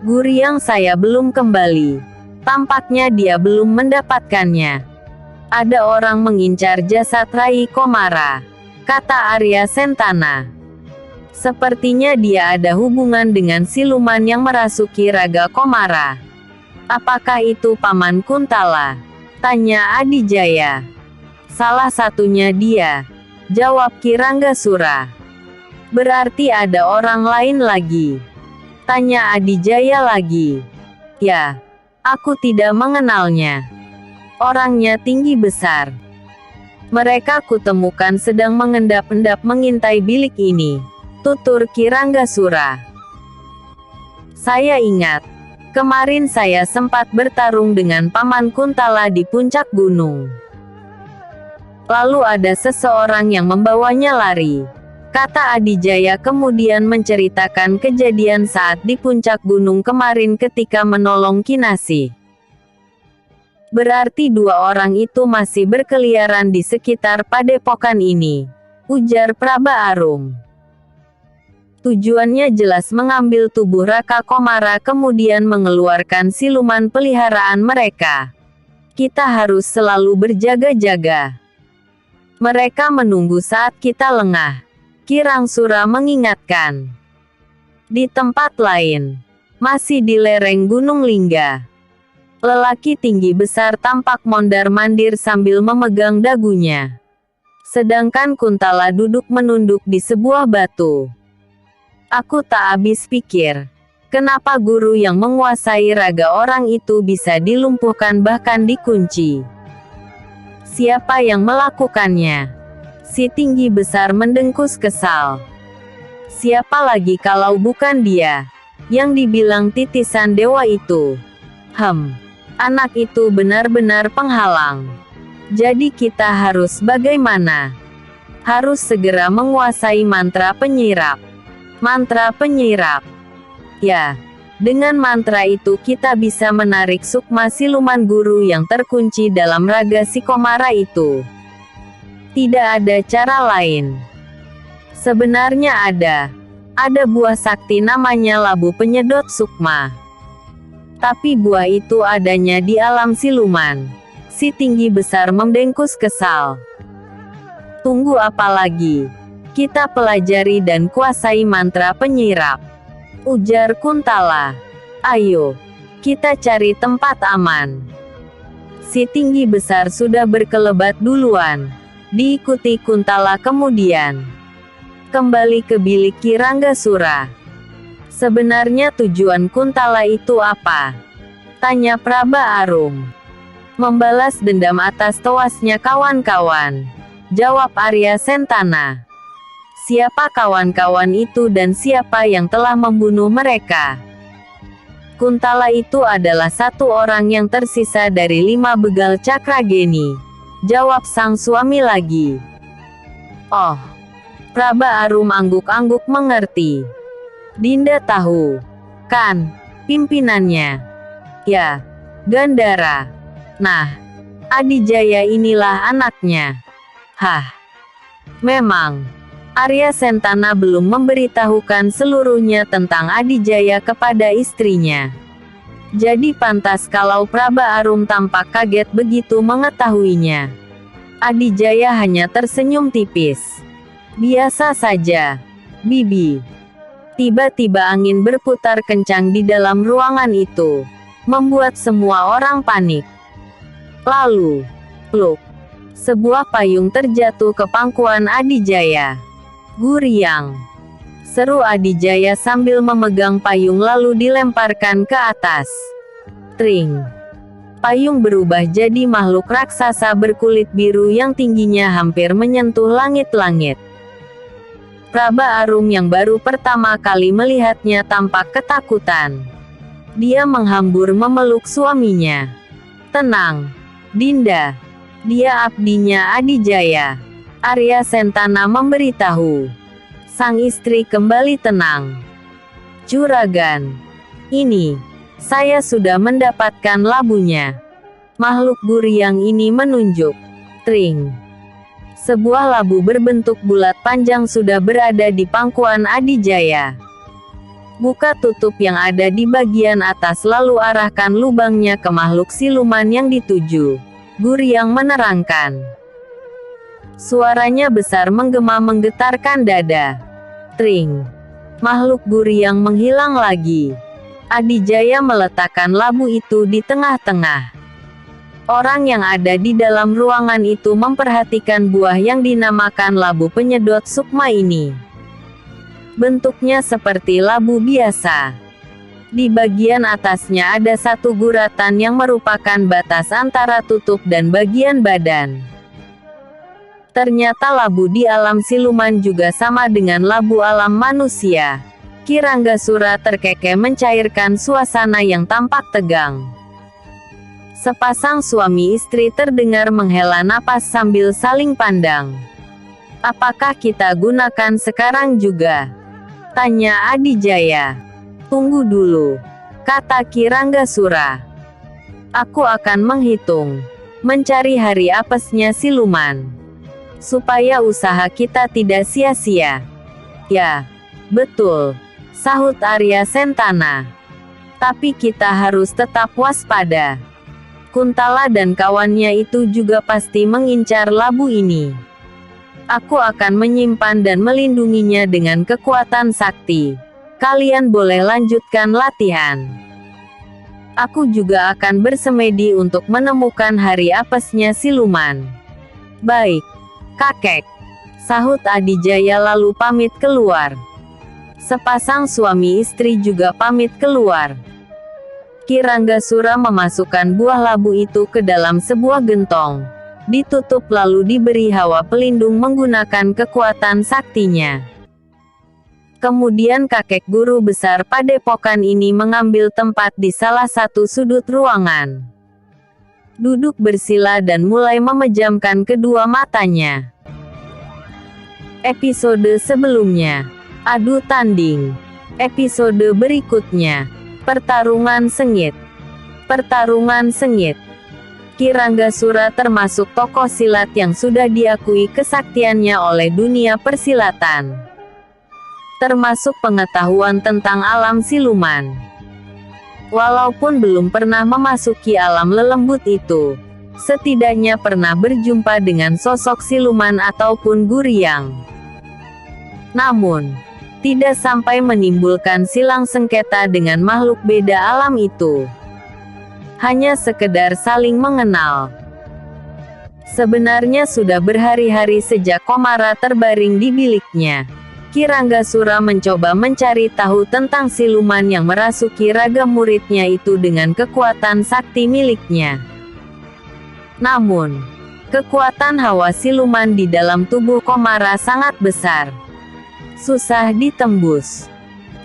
"Guryang saya belum kembali. Tampaknya dia belum mendapatkannya. Ada orang mengincar jasad Rai Komara," kata Arya Sentana. "Sepertinya dia ada hubungan dengan siluman yang merasuki raga Komara." "Apakah itu Paman Kuntala?" tanya Adijaya. "Salah satunya dia," jawab Kiranggasura. "Berarti ada orang lain lagi?" tanya Adijaya lagi. "Ya, aku tidak mengenalnya. Orangnya tinggi besar. Mereka kutemukan sedang mengendap-endap mengintai bilik ini," tutur Kiranggasura. "Saya ingat. Kemarin saya sempat bertarung dengan Paman Kuntala di puncak gunung. Lalu ada seseorang yang membawanya lari," kata Adijaya kemudian menceritakan kejadian saat di puncak gunung kemarin ketika menolong Kinasih. Berarti dua orang itu masih berkeliaran di sekitar padepokan ini, ujar Praba Arum. Tujuannya jelas mengambil tubuh Raka Komara kemudian mengeluarkan siluman peliharaan mereka. Kita harus selalu berjaga-jaga. Mereka menunggu saat kita lengah, Ki Rangsura mengingatkan. Di tempat lain, masih di lereng Gunung Lingga, lelaki tinggi besar tampak mondar-mandir sambil memegang dagunya. Sedangkan Kuntala duduk menunduk di sebuah batu. Aku tak habis pikir, kenapa guru yang menguasai raga orang itu bisa dilumpuhkan bahkan dikunci. Siapa yang melakukannya? Si tinggi besar mendengkus kesal. Siapa lagi kalau bukan dia, yang dibilang titisan dewa itu? Anak itu benar-benar penghalang. Jadi kita harus bagaimana? Harus segera menguasai mantra penyirap. Mantra penyirap. Ya, dengan mantra itu kita bisa menarik sukma siluman guru yang terkunci dalam raga si Komara itu. Tidak ada cara lain. Sebenarnya ada buah sakti namanya labu penyedot sukma. Tapi buah itu adanya di alam siluman. Si tinggi besar mendengkus kesal. Tunggu apa lagi? Kita pelajari dan kuasai mantra penyirap, ujar Kuntala. Ayo, kita cari tempat aman. Si tinggi besar sudah berkelebat duluan, diikuti Kuntala kemudian kembali ke bilik Ki Ranggasura. Sebenarnya tujuan Kuntala itu apa? Tanya Praba Arum. Membalas dendam atas tewasnya kawan-kawan, jawab Arya Sentana. Siapa kawan-kawan itu dan siapa yang telah membunuh mereka? Kuntala itu adalah satu orang yang tersisa dari 5 begal Cakrageni, jawab sang suami lagi. Oh, Praba Arum angguk-angguk mengerti. Dinda tahu, kan, pimpinannya? Ya, Gandara. Nah, Adijaya inilah anaknya. Hah, memang. Arya Sentana belum memberitahukan seluruhnya tentang Adijaya kepada istrinya. Jadi pantas kalau Praba Arum tampak kaget begitu mengetahuinya. Adijaya hanya tersenyum tipis. Biasa saja, Bibi. Tiba-tiba angin berputar kencang di dalam ruangan itu, membuat semua orang panik. Lalu, pluk, sebuah payung terjatuh ke pangkuan Adijaya. Guriang, seru Adijaya sambil memegang payung lalu dilemparkan ke atas. Tring. Payung berubah jadi makhluk raksasa berkulit biru yang tingginya hampir menyentuh langit-langit. Praba Arum yang baru pertama kali melihatnya tampak ketakutan. Dia menghambur memeluk suaminya. Tenang, Dinda. Dia abdinya Adijaya. Arya Sentana memberitahu. Sang istri kembali tenang. Juragan, ini, saya sudah mendapatkan labunya. Makhluk Guriang ini menunjuk. Tring. Sebuah labu berbentuk bulat panjang sudah berada di pangkuan Adijaya. Buka tutup yang ada di bagian atas lalu arahkan lubangnya ke makhluk siluman yang dituju. Guriang menerangkan. Suaranya besar menggema menggetarkan dada. Tring. Makhluk Guriang menghilang lagi. Adijaya meletakkan labu itu di tengah-tengah. Orang yang ada di dalam ruangan itu memperhatikan buah yang dinamakan labu penyedot sukma ini. Bentuknya seperti labu biasa. Di bagian atasnya ada satu guratan yang merupakan batas antara tutup dan bagian badan. Ternyata labu di alam siluman juga sama dengan labu alam manusia. Ki Ranggasura terkekeh mencairkan suasana yang tampak tegang. Sepasang suami istri terdengar menghela napas sambil saling pandang. Apakah kita gunakan sekarang juga? Tanya Adijaya. Tunggu dulu, kata Ki Ranggasura. Aku akan menghitung, mencari hari apesnya siluman, supaya usaha kita tidak sia-sia. Ya, betul, sahut Arya Sentana. Tapi kita harus tetap waspada. Kuntala dan kawannya itu juga pasti mengincar labu ini. Aku akan menyimpan dan melindunginya dengan kekuatan sakti. Kalian boleh lanjutkan latihan. Aku juga akan bersemedi untuk menemukan hari apesnya siluman. Baik, kakek, sahut Adijaya lalu pamit keluar. Sepasang suami istri juga pamit keluar. Ki Ranggasura memasukkan buah labu itu ke dalam sebuah gentong, ditutup lalu diberi hawa pelindung menggunakan kekuatan saktinya. Kemudian kakek guru besar padepokan ini mengambil tempat di salah satu sudut ruangan. Duduk bersila dan mulai memejamkan kedua matanya. Episode sebelumnya, adu tanding. Episode berikutnya, pertarungan sengit. Pertarungan sengit. Ki Ranggasura termasuk tokoh silat yang sudah diakui kesaktiannya oleh dunia persilatan, termasuk pengetahuan tentang alam siluman. Walaupun belum pernah memasuki alam lelembut itu, setidaknya pernah berjumpa dengan sosok siluman ataupun guriang. Namun, tidak sampai menimbulkan silang sengketa dengan makhluk beda alam itu. Hanya sekedar saling mengenal. Sebenarnya sudah berhari-hari sejak Komara terbaring di biliknya, Ki Ranggasura mencoba mencari tahu tentang siluman yang merasuki raga muridnya itu dengan kekuatan sakti miliknya. Namun, kekuatan hawa siluman di dalam tubuh Komara sangat besar. Susah ditembus.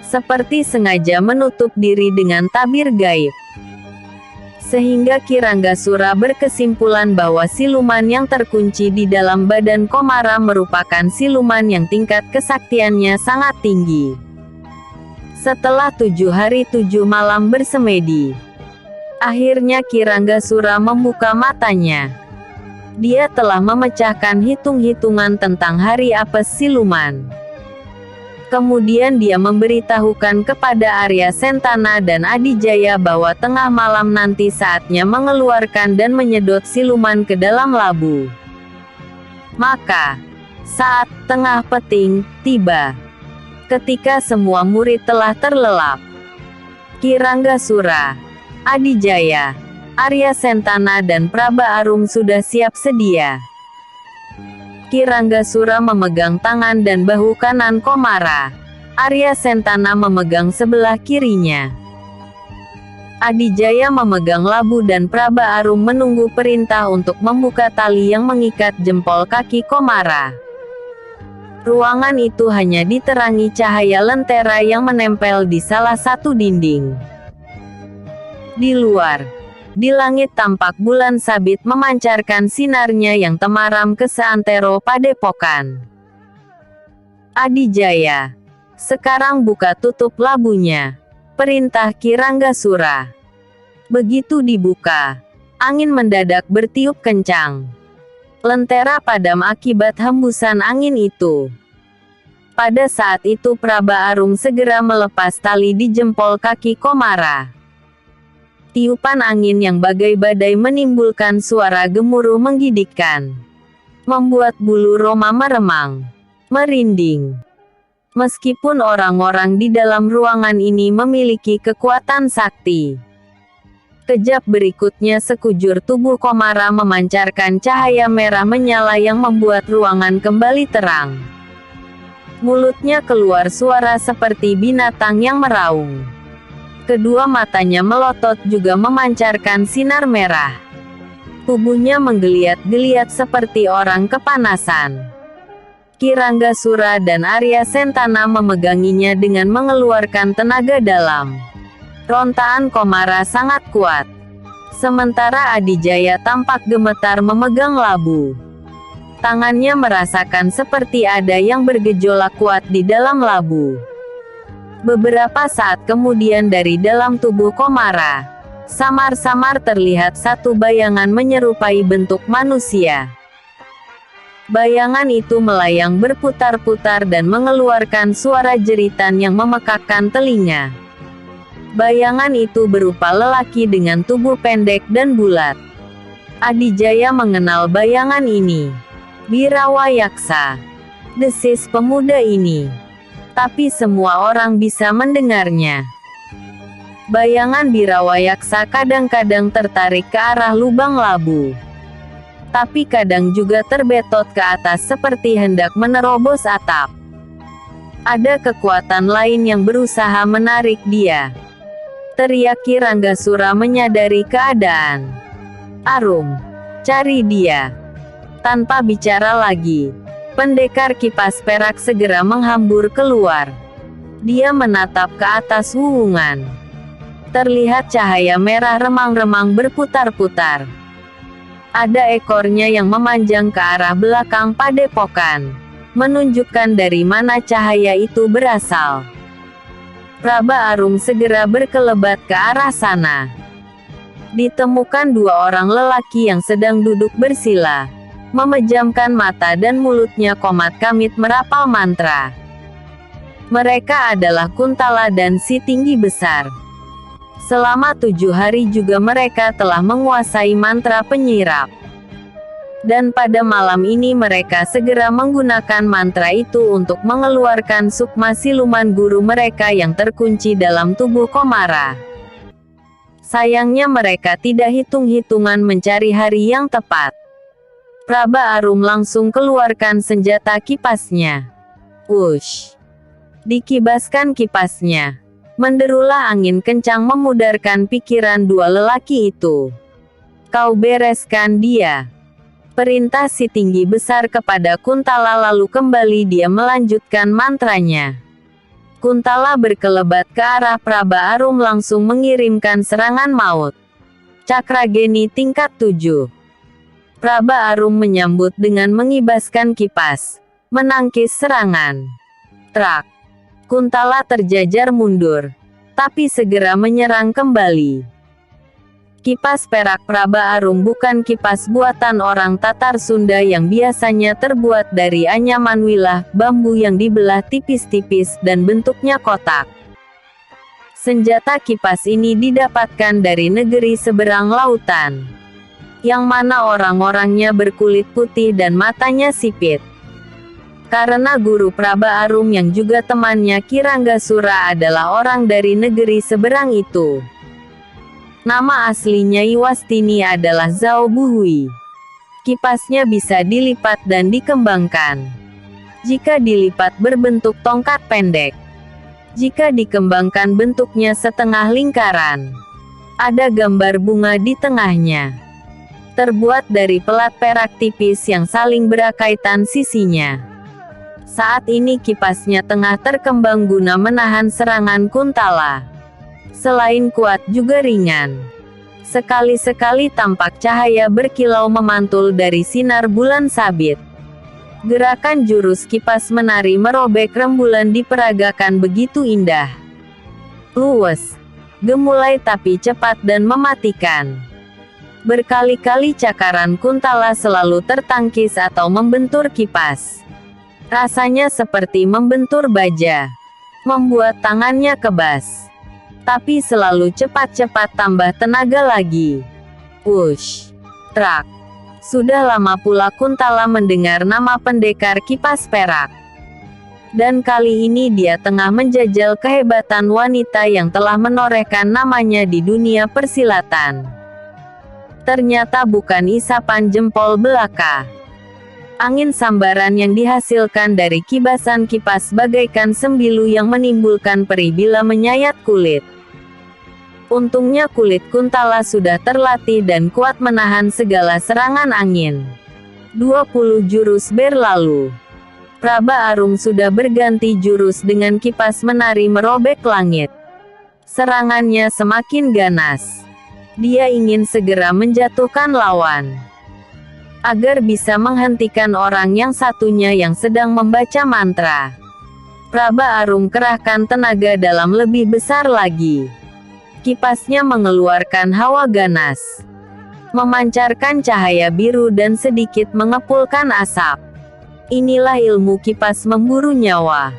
Seperti sengaja menutup diri dengan tabir gaib. Sehingga Ki Ranggasura berkesimpulan bahwa siluman yang terkunci di dalam badan Komara merupakan siluman yang tingkat kesaktiannya sangat tinggi. Setelah 7 hari 7 malam bersemedi, akhirnya Ki Ranggasura membuka matanya. Dia telah memecahkan hitung-hitungan tentang hari apes siluman. Kemudian dia memberitahukan kepada Arya Sentana dan Adijaya bahwa tengah malam nanti saatnya mengeluarkan dan menyedot siluman ke dalam labu. Maka, saat tengah peting tiba, ketika semua murid telah terlelap, Ki Ranggasura, Adijaya, Arya Sentana dan Praba Arum sudah siap sedia. Ki Ranggasura memegang tangan dan bahu kanan Komara. Arya Sentana memegang sebelah kirinya. Adijaya memegang labu dan Praba Arum menunggu perintah untuk membuka tali yang mengikat jempol kaki Komara. Ruangan itu hanya diterangi cahaya lentera yang menempel di salah satu dinding. Di luar, di langit tampak bulan sabit memancarkan sinarnya yang temaram ke seantero padepokan. Adijaya, sekarang buka tutup labunya, perintah Ki Ranggasura. Begitu dibuka, angin mendadak bertiup kencang. Lentera padam akibat hembusan angin itu. Pada saat itu Praba Arum segera melepas tali di jempol kaki Komara. Tiupan angin yang bagai badai menimbulkan suara gemuruh menggigitkan, membuat bulu Roma meremang, merinding. Meskipun orang-orang di dalam ruangan ini memiliki kekuatan sakti, kejap berikutnya sekujur tubuh Komara memancarkan cahaya merah menyala yang membuat ruangan kembali terang. Mulutnya keluar suara seperti binatang yang meraung. Kedua matanya melotot juga memancarkan sinar merah. Tubuhnya menggeliat-geliat seperti orang kepanasan. Ki Ranggasura dan Arya Sentana memeganginya dengan mengeluarkan tenaga dalam. Rontaan Komara sangat kuat. Sementara Adijaya tampak gemetar memegang labu. Tangannya merasakan seperti ada yang bergejolak kuat di dalam labu. Beberapa saat kemudian dari dalam tubuh Komara, Samar-samar terlihat satu bayangan menyerupai bentuk manusia. Bayangan itu melayang berputar-putar dan mengeluarkan suara jeritan yang memekakkan telinga. Bayangan itu berupa lelaki dengan tubuh pendek dan bulat. Adijaya mengenal bayangan ini. Birawayaksa, desis pemuda ini. Tapi semua orang bisa mendengarnya. Bayangan Birawayaksa kadang-kadang tertarik ke arah lubang labu. Tapi kadang juga terbetot ke atas seperti hendak menerobos atap. Ada kekuatan lain yang berusaha menarik dia. Teriak Ki Ranggasura menyadari keadaan. Arum, cari dia. Tanpa bicara lagi, pendekar kipas perak segera menghambur keluar. Dia menatap ke atas wuwungan. Terlihat cahaya merah remang-remang berputar-putar. Ada ekornya yang memanjang ke arah belakang padepokan, menunjukkan dari mana cahaya itu berasal. Praba Arum segera berkelebat ke arah sana. Ditemukan dua orang lelaki yang sedang duduk bersila, memejamkan mata dan mulutnya komat-kamit merapal mantra. Mereka adalah Kuntala dan si tinggi besar. Selama 7 hari juga mereka telah menguasai mantra penyirap. Dan pada malam ini mereka segera menggunakan mantra itu untuk mengeluarkan sukma siluman guru mereka yang terkunci dalam tubuh Komara. Sayangnya mereka tidak hitung-hitungan mencari hari yang tepat. Praba Arum langsung keluarkan senjata kipasnya. Wush! Dikibaskan kipasnya. Menderulah angin kencang memudarkan pikiran dua lelaki itu. Kau bereskan dia. Perintah si tinggi besar kepada Kuntala lalu kembali dia melanjutkan mantranya. Kuntala berkelebat ke arah Praba Arum langsung mengirimkan serangan maut. Cakrageni tingkat 7. Praba Arum menyambut dengan mengibaskan kipas. Menangkis serangan. Trak. Kuntala terjajar mundur, tapi segera menyerang kembali. Kipas perak Praba Arum bukan kipas buatan orang Tatar Sunda yang biasanya terbuat dari anyaman wilah, bambu yang dibelah tipis-tipis dan bentuknya kotak. Senjata kipas ini didapatkan dari negeri seberang lautan, yang mana orang-orangnya berkulit putih dan matanya sipit. Karena guru Praba Arum yang juga temannya Ki Ranggasura adalah orang dari negeri seberang itu. Nama aslinya Iwastini adalah Zhao Buhui. Kipasnya bisa dilipat dan dikembangkan. Jika dilipat berbentuk tongkat pendek. Jika dikembangkan bentuknya setengah lingkaran. Ada gambar bunga di tengahnya. Terbuat dari pelat perak tipis yang saling berakaitan sisinya. Saat ini kipasnya tengah terkembang guna menahan serangan Kuntala. Selain kuat juga ringan. Sekali-sekali tampak cahaya berkilau memantul dari sinar bulan sabit. Gerakan jurus kipas menari merobek rembulan diperagakan begitu indah. Luwes. Gemulai tapi cepat dan mematikan. Berkali-kali cakaran Kuntala selalu tertangkis atau membentur kipas. Rasanya seperti membentur baja. Membuat tangannya kebas. Tapi selalu cepat-cepat tambah tenaga lagi. Wush! Trak! Sudah lama pula Kuntala mendengar nama pendekar kipas perak. Dan kali ini dia tengah menjajal kehebatan wanita yang telah menorehkan namanya di dunia persilatan. Ternyata bukan isapan jempol belaka. Angin sambaran yang dihasilkan dari kibasan kipas bagaikan sembilu yang menimbulkan perih bila menyayat kulit. Untungnya kulit Kuntala sudah terlatih dan kuat menahan segala serangan angin. 20 jurus berlalu. Praba Arum sudah berganti jurus dengan kipas menari merobek langit. Serangannya semakin ganas. Dia ingin segera menjatuhkan lawan. Agar bisa menghentikan orang yang satunya yang sedang membaca mantra. Praba Arum kerahkan tenaga dalam lebih besar lagi. Kipasnya mengeluarkan hawa ganas, memancarkan cahaya biru dan sedikit mengepulkan asap. Inilah ilmu kipas memburu nyawa.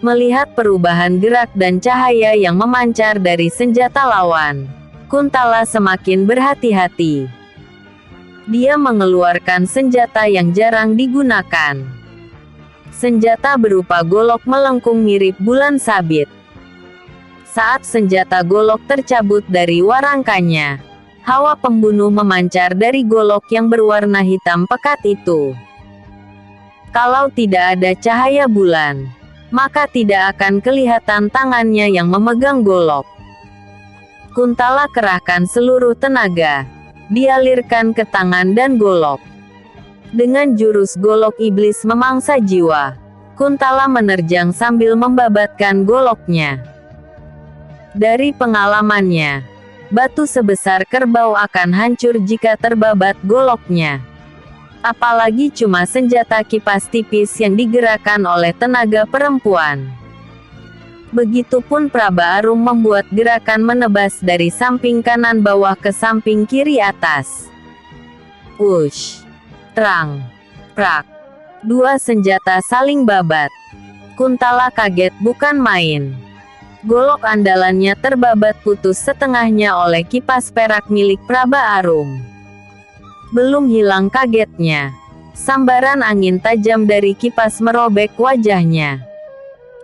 Melihat perubahan gerak dan cahaya yang memancar dari senjata lawan, Kuntala semakin berhati-hati. Dia mengeluarkan senjata yang jarang digunakan. Senjata berupa golok melengkung mirip bulan sabit. Saat senjata golok tercabut dari warangkanya, hawa pembunuh memancar dari golok yang berwarna hitam pekat itu. Kalau tidak ada cahaya bulan, maka tidak akan kelihatan tangannya yang memegang golok. Kuntala kerahkan seluruh tenaga, dialirkan ke tangan dan golok. Dengan jurus golok iblis memangsa jiwa, Kuntala menerjang sambil membabatkan goloknya. Dari pengalamannya, batu sebesar kerbau akan hancur jika terbabat goloknya. Apalagi cuma senjata kipas tipis yang digerakkan oleh tenaga perempuan. Begitupun Praba Arum membuat gerakan menebas dari samping kanan bawah ke samping kiri atas. Wush! Terang! Prak! Dua senjata saling babat. Kuntala kaget bukan main. Golok andalannya terbabat putus setengahnya oleh kipas perak milik Praba Arum. Belum hilang kagetnya, sambaran angin tajam dari kipas merobek wajahnya.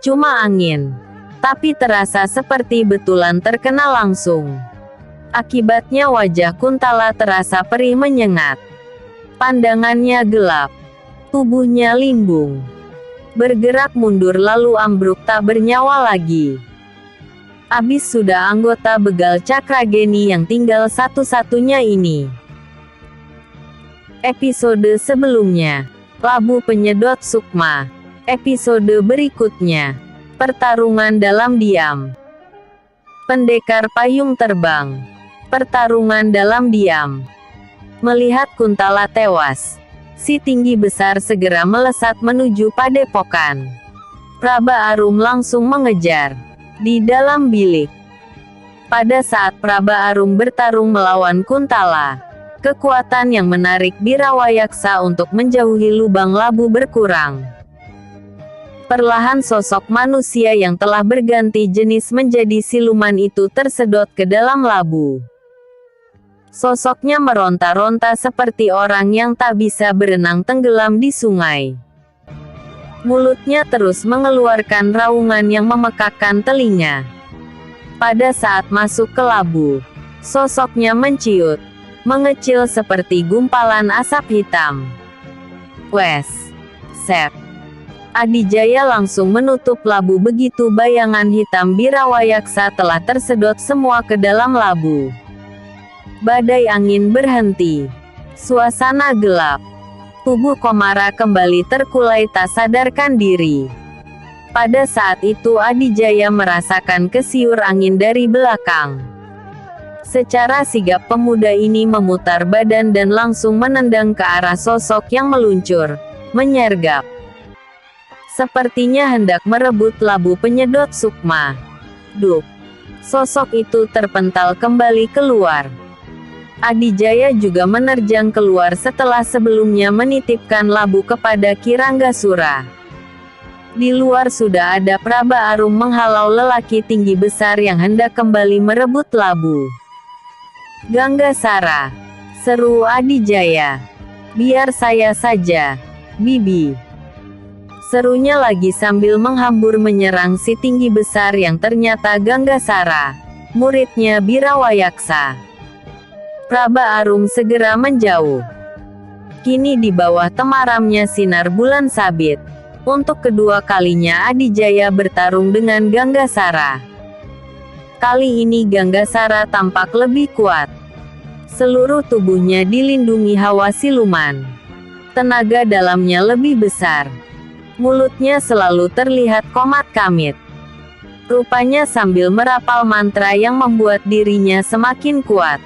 Cuma angin, tapi terasa seperti betulan terkena langsung. Akibatnya wajah Kuntala terasa perih menyengat. Pandangannya gelap, tubuhnya limbung. Bergerak mundur lalu ambruk tak bernyawa lagi. Abis sudah anggota begal Cakrageni yang tinggal satu-satunya ini. Episode sebelumnya, Labu Penyedot Sukma. Episode berikutnya, pertarungan dalam diam. Pendekar Payung Terbang. Pertarungan dalam diam. Melihat Kuntala tewas, si tinggi besar segera melesat menuju padepokan. Praba Arum langsung mengejar. Di dalam bilik. Pada saat Praba Arum bertarung melawan Kuntala, kekuatan yang menarik Birawayaksa untuk menjauhi lubang labu berkurang. Perlahan sosok manusia yang telah berganti jenis menjadi siluman itu tersedot ke dalam labu. Sosoknya meronta-ronta seperti orang yang tak bisa berenang tenggelam di sungai. Mulutnya terus mengeluarkan raungan yang memekakkan telinga. Pada saat masuk ke labu, sosoknya menciut, mengecil seperti gumpalan asap hitam. Wes! Sep! Adijaya langsung menutup labu begitu bayangan hitam Birawayaksa telah tersedot semua ke dalam labu. Badai angin berhenti. Suasana gelap. Tubuh Komara kembali terkulai tak sadarkan diri. Pada saat itu Adijaya merasakan kesiur angin dari belakang. Secara sigap pemuda ini memutar badan dan langsung menendang ke arah sosok yang meluncur, menyergap. Sepertinya hendak merebut labu penyedot sukma. Duk! Sosok itu terpental kembali keluar. Adijaya juga menerjang keluar setelah sebelumnya menitipkan labu kepada Kiranggasura. Di luar sudah ada Praba Arum menghalau lelaki tinggi besar yang hendak kembali merebut labu. Ganggasara! Seru Adijaya. Biar saya saja, Bibi. Serunya lagi sambil menghambur menyerang si tinggi besar yang ternyata Ganggasara, muridnya Birawayaksa. Praba Arum segera menjauh. Kini di bawah temaramnya sinar bulan sabit, untuk kedua kalinya Adijaya bertarung dengan Ganggasara. Kali ini Ganggasara tampak lebih kuat. Seluruh tubuhnya dilindungi hawa siluman. Tenaga dalamnya lebih besar. Mulutnya selalu terlihat komat-kamit. Rupanya sambil merapal mantra yang membuat dirinya semakin kuat.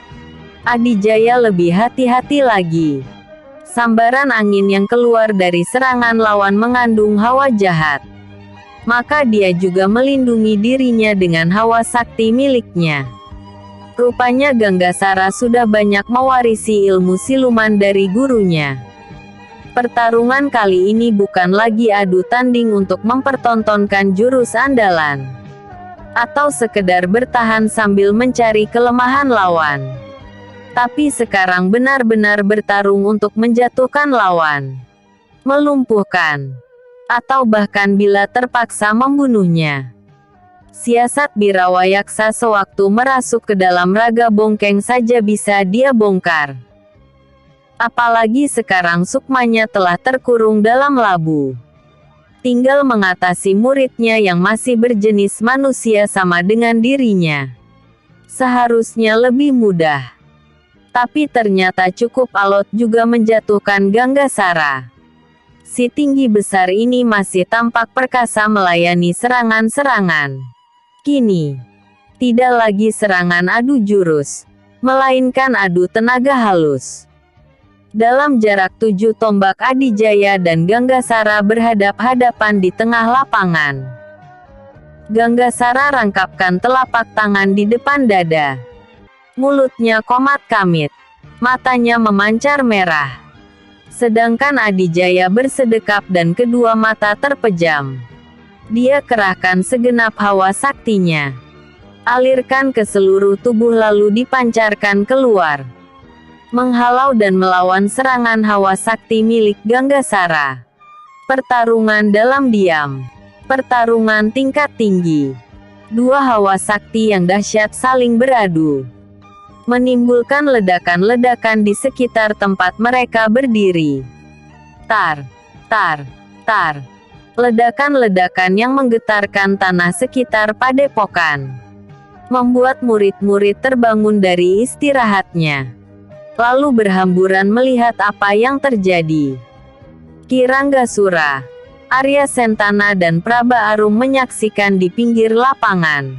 Adijaya lebih hati-hati lagi. Sambaran angin yang keluar dari serangan lawan mengandung hawa jahat. maka dia juga melindungi dirinya dengan hawa sakti miliknya. Rupanya Ganggasara sudah banyak mewarisi ilmu siluman dari gurunya. Pertarungan kali ini bukan lagi adu tanding untuk mempertontonkan jurus andalan, atau sekedar bertahan sambil mencari kelemahan lawan. Tapi sekarang benar-benar bertarung untuk menjatuhkan lawan, melumpuhkan, atau bahkan bila terpaksa membunuhnya. Siasat Birawayaksa sewaktu merasuk ke dalam raga Bongkeng saja bisa dia bongkar. Apalagi sekarang sukmanya telah terkurung dalam labu. Tinggal mengatasi muridnya yang masih berjenis manusia sama dengan dirinya. Seharusnya lebih mudah. Tapi ternyata cukup alot juga menjatuhkan Ganggasara. Si tinggi besar ini masih tampak perkasa melayani serangan-serangan. Kini, tidak lagi serangan adu jurus, melainkan adu tenaga halus. Dalam jarak 7 tombak Adijaya dan Ganggasara berhadap-hadapan di tengah lapangan. Ganggasara rangkapkan telapak tangan di depan dada. Mulutnya komat kamit, matanya memancar merah. Sedangkan Adijaya bersedekap dan kedua mata terpejam. Dia kerahkan segenap hawa saktinya, alirkan ke seluruh tubuh lalu dipancarkan keluar, menghalau dan melawan serangan hawa sakti milik Ganggasara. Pertarungan dalam diam, pertarungan tingkat tinggi. Dua hawa sakti yang dahsyat saling beradu, menimbulkan ledakan-ledakan di sekitar tempat mereka berdiri. Tar, tar, tar. Ledakan-ledakan yang menggetarkan tanah sekitar padepokan, membuat murid-murid terbangun dari istirahatnya, lalu berhamburan melihat apa yang terjadi. Ki Ranggasura, Arya Sentana dan Praba Arum menyaksikan di pinggir lapangan.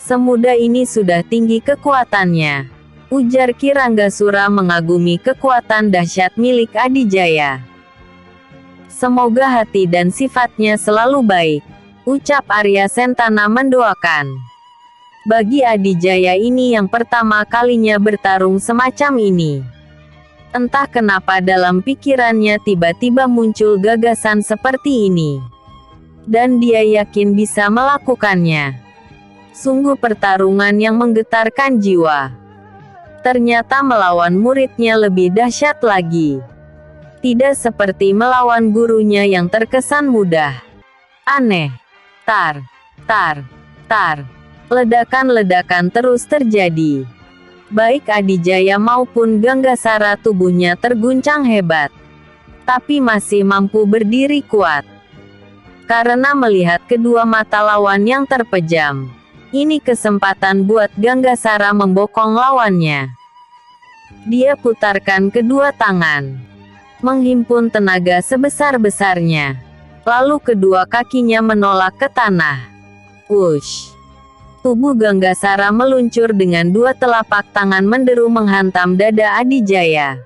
Semudah ini sudah tinggi kekuatannya, ujar Ki Ranggasura mengagumi kekuatan dahsyat milik Adijaya. Semoga hati dan sifatnya selalu baik, ucap Arya Sentana mendoakan. Bagi Adijaya ini yang pertama kalinya bertarung semacam ini. Entah kenapa dalam pikirannya tiba-tiba muncul gagasan seperti ini. Dan dia yakin bisa melakukannya. Sungguh pertarungan yang menggetarkan jiwa. Ternyata melawan muridnya lebih dahsyat lagi. Tidak seperti melawan gurunya yang terkesan mudah. Aneh. Tar, tar, tar. Ledakan-ledakan terus terjadi. Baik Adijaya maupun Ganggasara tubuhnya terguncang hebat. Tapi masih mampu berdiri kuat. Karena melihat kedua mata lawan yang terpejam. Ini kesempatan buat Ganggasara membokong lawannya. Dia putarkan kedua tangan, menghimpun tenaga sebesar-besarnya. Lalu kedua kakinya menolak ke tanah. Wush! Tubuh Ganggasara meluncur dengan dua telapak tangan menderu menghantam dada Adijaya.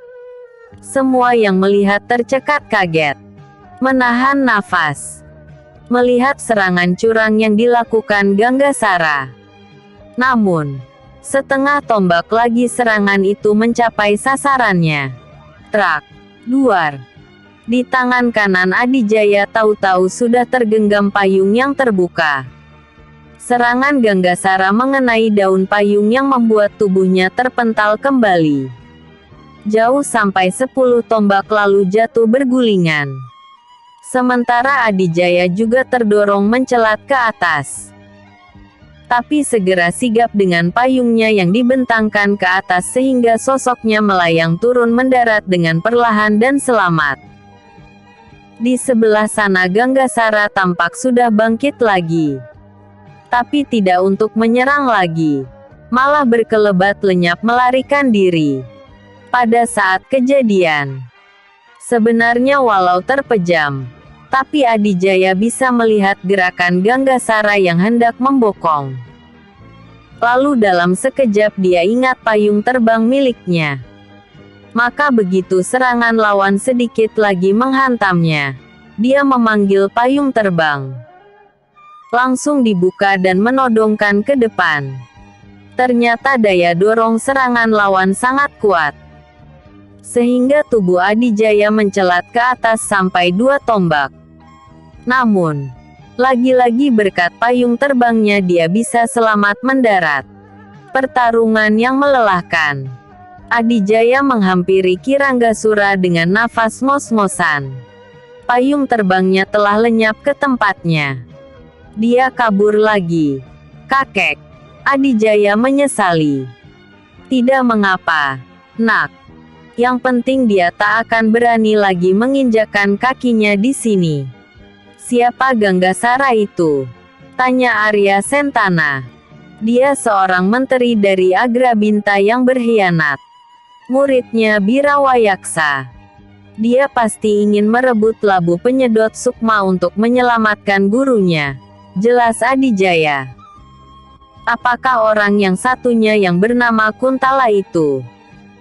Semua yang melihat tercekat kaget, menahan nafas, melihat serangan curang yang dilakukan Ganggasara. Namun, setengah tombak lagi serangan itu mencapai sasarannya. Trak, duar. Di tangan kanan Adijaya tahu-tahu sudah tergenggam payung yang terbuka. Serangan Ganggasara mengenai daun payung yang membuat tubuhnya terpental kembali. Jauh sampai 10 tombak lalu jatuh bergulingan. Sementara Adijaya juga terdorong mencelat ke atas. Tapi segera sigap dengan payungnya yang dibentangkan ke atas sehingga sosoknya melayang turun mendarat dengan perlahan dan selamat. Di sebelah sana Ganggasara tampak sudah bangkit lagi. Tapi tidak untuk menyerang lagi. Malah berkelebat lenyap melarikan diri. Pada saat kejadian, sebenarnya walau terpejam, tapi Adijaya bisa melihat gerakan Ganggasara yang hendak membokong. Lalu dalam sekejap dia ingat payung terbang miliknya. Maka begitu serangan lawan sedikit lagi menghantamnya, Dia memanggil payung terbang. Langsung dibuka dan menodongkan ke depan. Ternyata daya dorong serangan lawan sangat kuat, sehingga tubuh Adijaya mencelat ke atas sampai 2 tombak. Namun, lagi-lagi berkat payung terbangnya dia bisa selamat mendarat. Pertarungan yang melelahkan. Adijaya menghampiri Kiranggasura dengan nafas ngos-ngosan. Payung terbangnya telah lenyap ke tempatnya. Dia kabur lagi. Kakek. Adijaya menyesali. Tidak mengapa, nak. Yang penting dia tak akan berani lagi menginjakkan kakinya di sini. Siapa Ganggasara itu? Tanya Arya Sentana. Dia seorang menteri dari Agrabinta yang berkhianat. Muridnya Birawayaksa. Dia pasti ingin merebut labu penyedot sukma untuk menyelamatkan gurunya. Jelas Adijaya. Apakah orang yang satunya yang bernama Kuntala itu?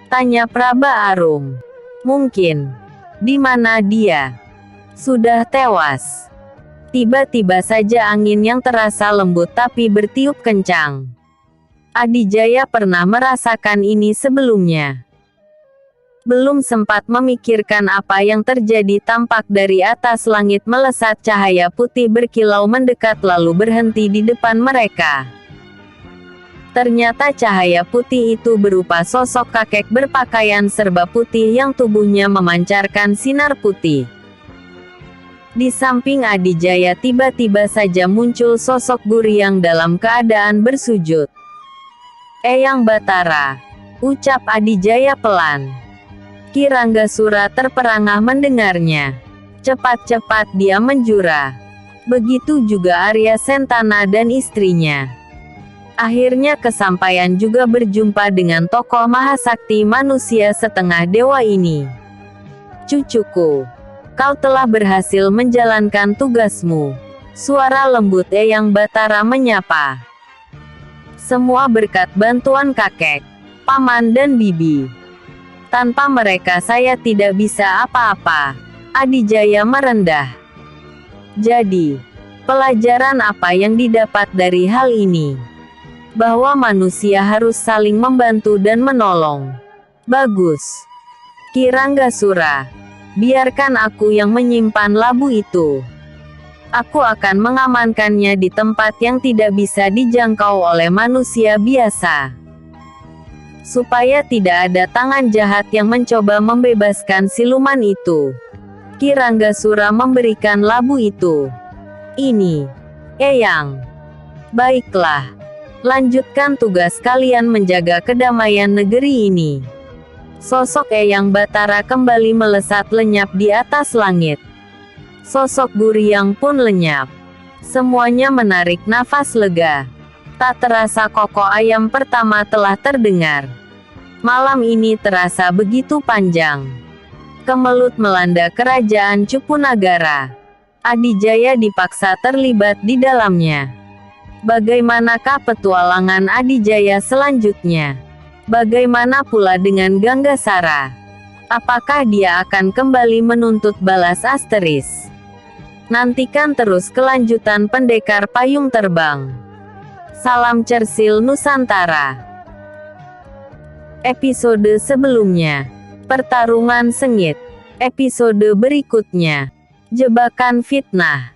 Tanya Praba Arum. Mungkin. Di mana dia? Sudah tewas. Tiba-tiba saja angin yang terasa lembut tapi bertiup kencang. Adijaya pernah merasakan ini sebelumnya. Belum sempat memikirkan apa yang terjadi, tampak dari atas langit melesat cahaya putih berkilau mendekat lalu berhenti di depan mereka. Ternyata cahaya putih itu berupa sosok kakek berpakaian serba putih yang tubuhnya memancarkan sinar putih. Di samping Adijaya tiba-tiba saja muncul sosok Guryang dalam keadaan bersujud. "Eyang Batara," ucap Adijaya pelan. Kiranggasura terperangah mendengarnya. Cepat-cepat dia menjura. Begitu juga Arya Sentana dan istrinya. Akhirnya kesampaian juga berjumpa dengan tokoh mahasakti manusia setengah dewa ini. "Cucuku, kau telah berhasil menjalankan tugasmu." Suara lembut Eyang Batara menyapa. "Semua berkat bantuan kakek, paman dan bibi. Tanpa mereka saya tidak bisa apa-apa." Adijaya merendah. "Jadi, pelajaran apa yang didapat dari hal ini?" "Bahwa manusia harus saling membantu dan menolong." "Bagus. Kiranggasura, biarkan aku yang menyimpan labu itu. Aku akan mengamankannya di tempat yang tidak bisa dijangkau oleh manusia biasa. Supaya tidak ada tangan jahat yang mencoba membebaskan siluman itu." Kiranggasura memberikan labu itu. "Ini, Eyang. Baiklah. Lanjutkan tugas kalian menjaga kedamaian negeri ini." Sosok Eyang Batara kembali melesat lenyap di atas langit. Sosok Guryang pun lenyap. Semuanya menarik nafas lega. Tak terasa koko ayam pertama telah terdengar. Malam ini terasa begitu panjang. Kemelut melanda kerajaan Cupunagara. Adijaya dipaksa terlibat di dalamnya. Bagaimanakah petualangan Adijaya selanjutnya? Bagaimana pula dengan Ganggasara? Apakah dia akan kembali menuntut balas Asteris? Nantikan terus kelanjutan Pendekar Payung Terbang. Salam Cersil Nusantara. Episode sebelumnya. Pertarungan sengit. Episode berikutnya. Jebakan fitnah.